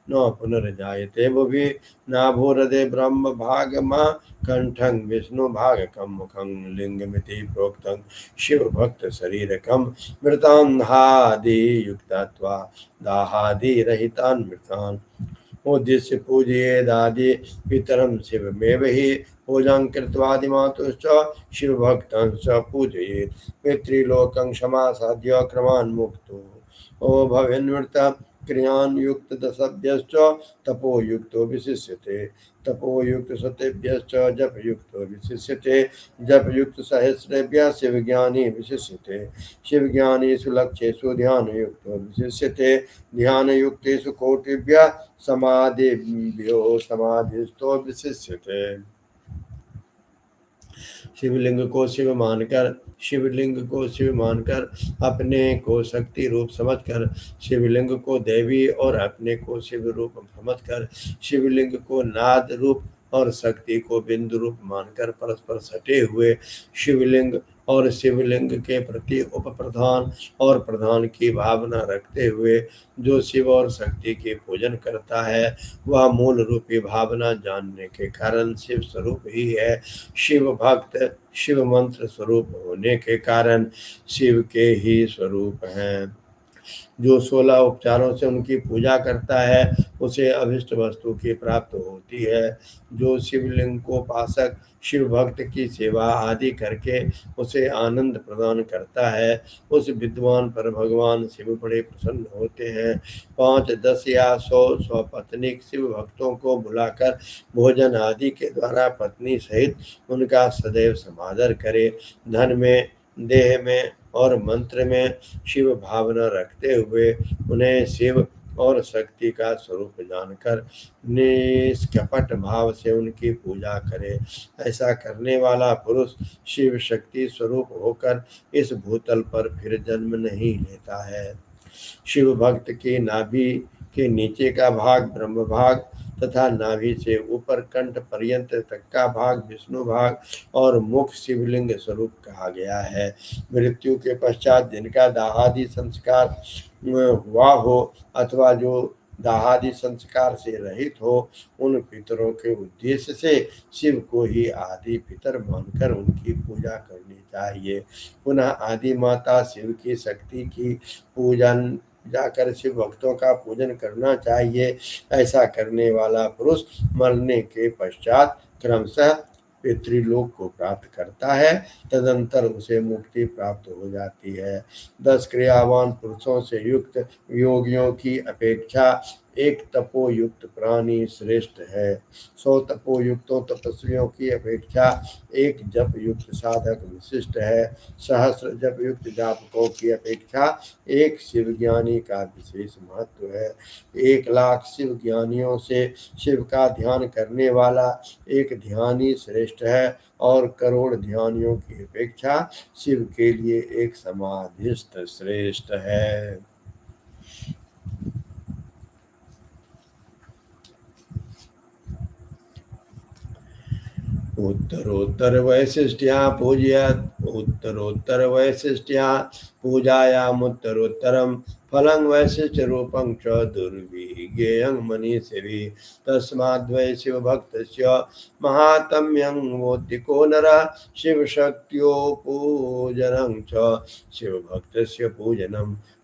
न पुनर्जायते भुवि नाभूरदे ब्रह्मभागमा कंठं विष्णुभागकं मुखं लिंगमिति प्रोक्तं शिवभक्तशरीरकं मृतान्हादियुक्तात्वा दाहादिरहितान् मृतान् उद्देश्य पूजयेदादि पितरं शिवमेव हि पूजां कृत्वादिमातुश्च शिवभक्तां च पूजयेत् पितृलोकं क्षमासाद्य क्रमान्मुक्तो ओ भवेन्मृत क्रियान् युक्त दशभ्यश्च तपोयुक्तो विशिष्यते तपोयुक्त शतेभ्यश्च जपयुक्तो विशिष्यते जपयुक्त सहस्रेभ्यः शिवज्ञानी विशिष्यते शिवज्ञानीषु लक्ष्येषु ध्यानयुक्तो विशिष्यते ध्यानयुक्तेषु कोटिभ्यः समाधिभ्यो समाधिस्थो विशिष्यते शिवलिंग को शिव मानकर अपने को शक्ति रूप समझकर शिवलिंग को देवी और अपने को शिव रूप समझकर शिवलिंग को नाद रूप और शक्ति को बिंदु रूप मानकर परस्पर सटे हुए शिवलिंग और शिवलिंग के प्रति उप प्रधान और प्रधान की भावना रखते हुए जो शिव और शक्ति के पूजन करता है वह मूल रूपी भावना जानने के कारण शिव स्वरूप ही है। शिव भक्त शिव मंत्र स्वरूप होने के कारण शिव के ही स्वरूप हैं। जो 16 उपचारों से उनकी पूजा करता है उसे अभिष्ट वस्तु की प्राप्त होती है। जो शिवलिंग को पासक शिव भक्त की सेवा आदि करके उसे आनंद प्रदान करता है उस विद्वान पर भगवान शिव बड़े प्रसन्न होते हैं। 5, 10 या 100 स्वपत्नीक शिव भक्तों को बुलाकर भोजन आदि के द्वारा पत्नी सहित उनका सदैव समादर करे। धन में देह में और मंत्र में शिव भावना रखते हुए उन्हें शिव और शक्ति का स्वरूप जानकर निष्कपट भाव से उनकी पूजा करे। ऐसा करने वाला पुरुष शिव शक्ति स्वरूप होकर इस भूतल पर फिर जन्म नहीं लेता है। शिव भक्त की नाभि के नीचे का भाग ब्रह्म भाग तथा नाभि से ऊपर कंठ पर्यंत तक का भाग विष्णु भाग और मुख शिवलिंग स्वरूप कहा गया है। मृत्यु के पश्चात जिनका दाहादि संस्कार हुआ हो अथवा जो दाहादि संस्कार से रहित हो उन पितरों के उद्देश्य से शिव को ही आदि पितर मानकर उनकी पूजा करनी चाहिए। पुनः आदि माता शिव की शक्ति की पूजन जाकर शिव भक्तों का पूजन करना चाहिए। ऐसा करने वाला पुरुष मरने के पश्चात क्रमशः पितृलोक को प्राप्त करता है तदंतर उसे मुक्ति प्राप्त हो जाती है। 10 क्रियावान पुरुषों से युक्त योगियों की अपेक्षा एक तपोयुक्त प्राणी श्रेष्ठ है। 100 तपोयुक्तों तपस्वियों की अपेक्षा एक जप युक्त साधक विशिष्ट है। 1000 जप युक्त जापकों की अपेक्षा एक शिव ज्ञानी का विशेष महत्व है। 1,00,000 शिव ज्ञानियों से शिव का ध्यान करने वाला एक ध्यानी श्रेष्ठ है और करोड़ ध्यानियों की अपेक्षा शिव के लिए एक समाधिस्थ श्रेष्ठ है। उत्तरोत्तर वैशिष्ट्या पूजायामुत्तरोत्तरं फलं वैशिष्ट्यरूपं च दुर्विज्ञेयं मनीषिभिः तस्माद्वै शिवभक्तस्य महात्म्यं वोत्तिको नरः शिवशक्त्योः पूजनं च शिवभक्तस्य पूजनं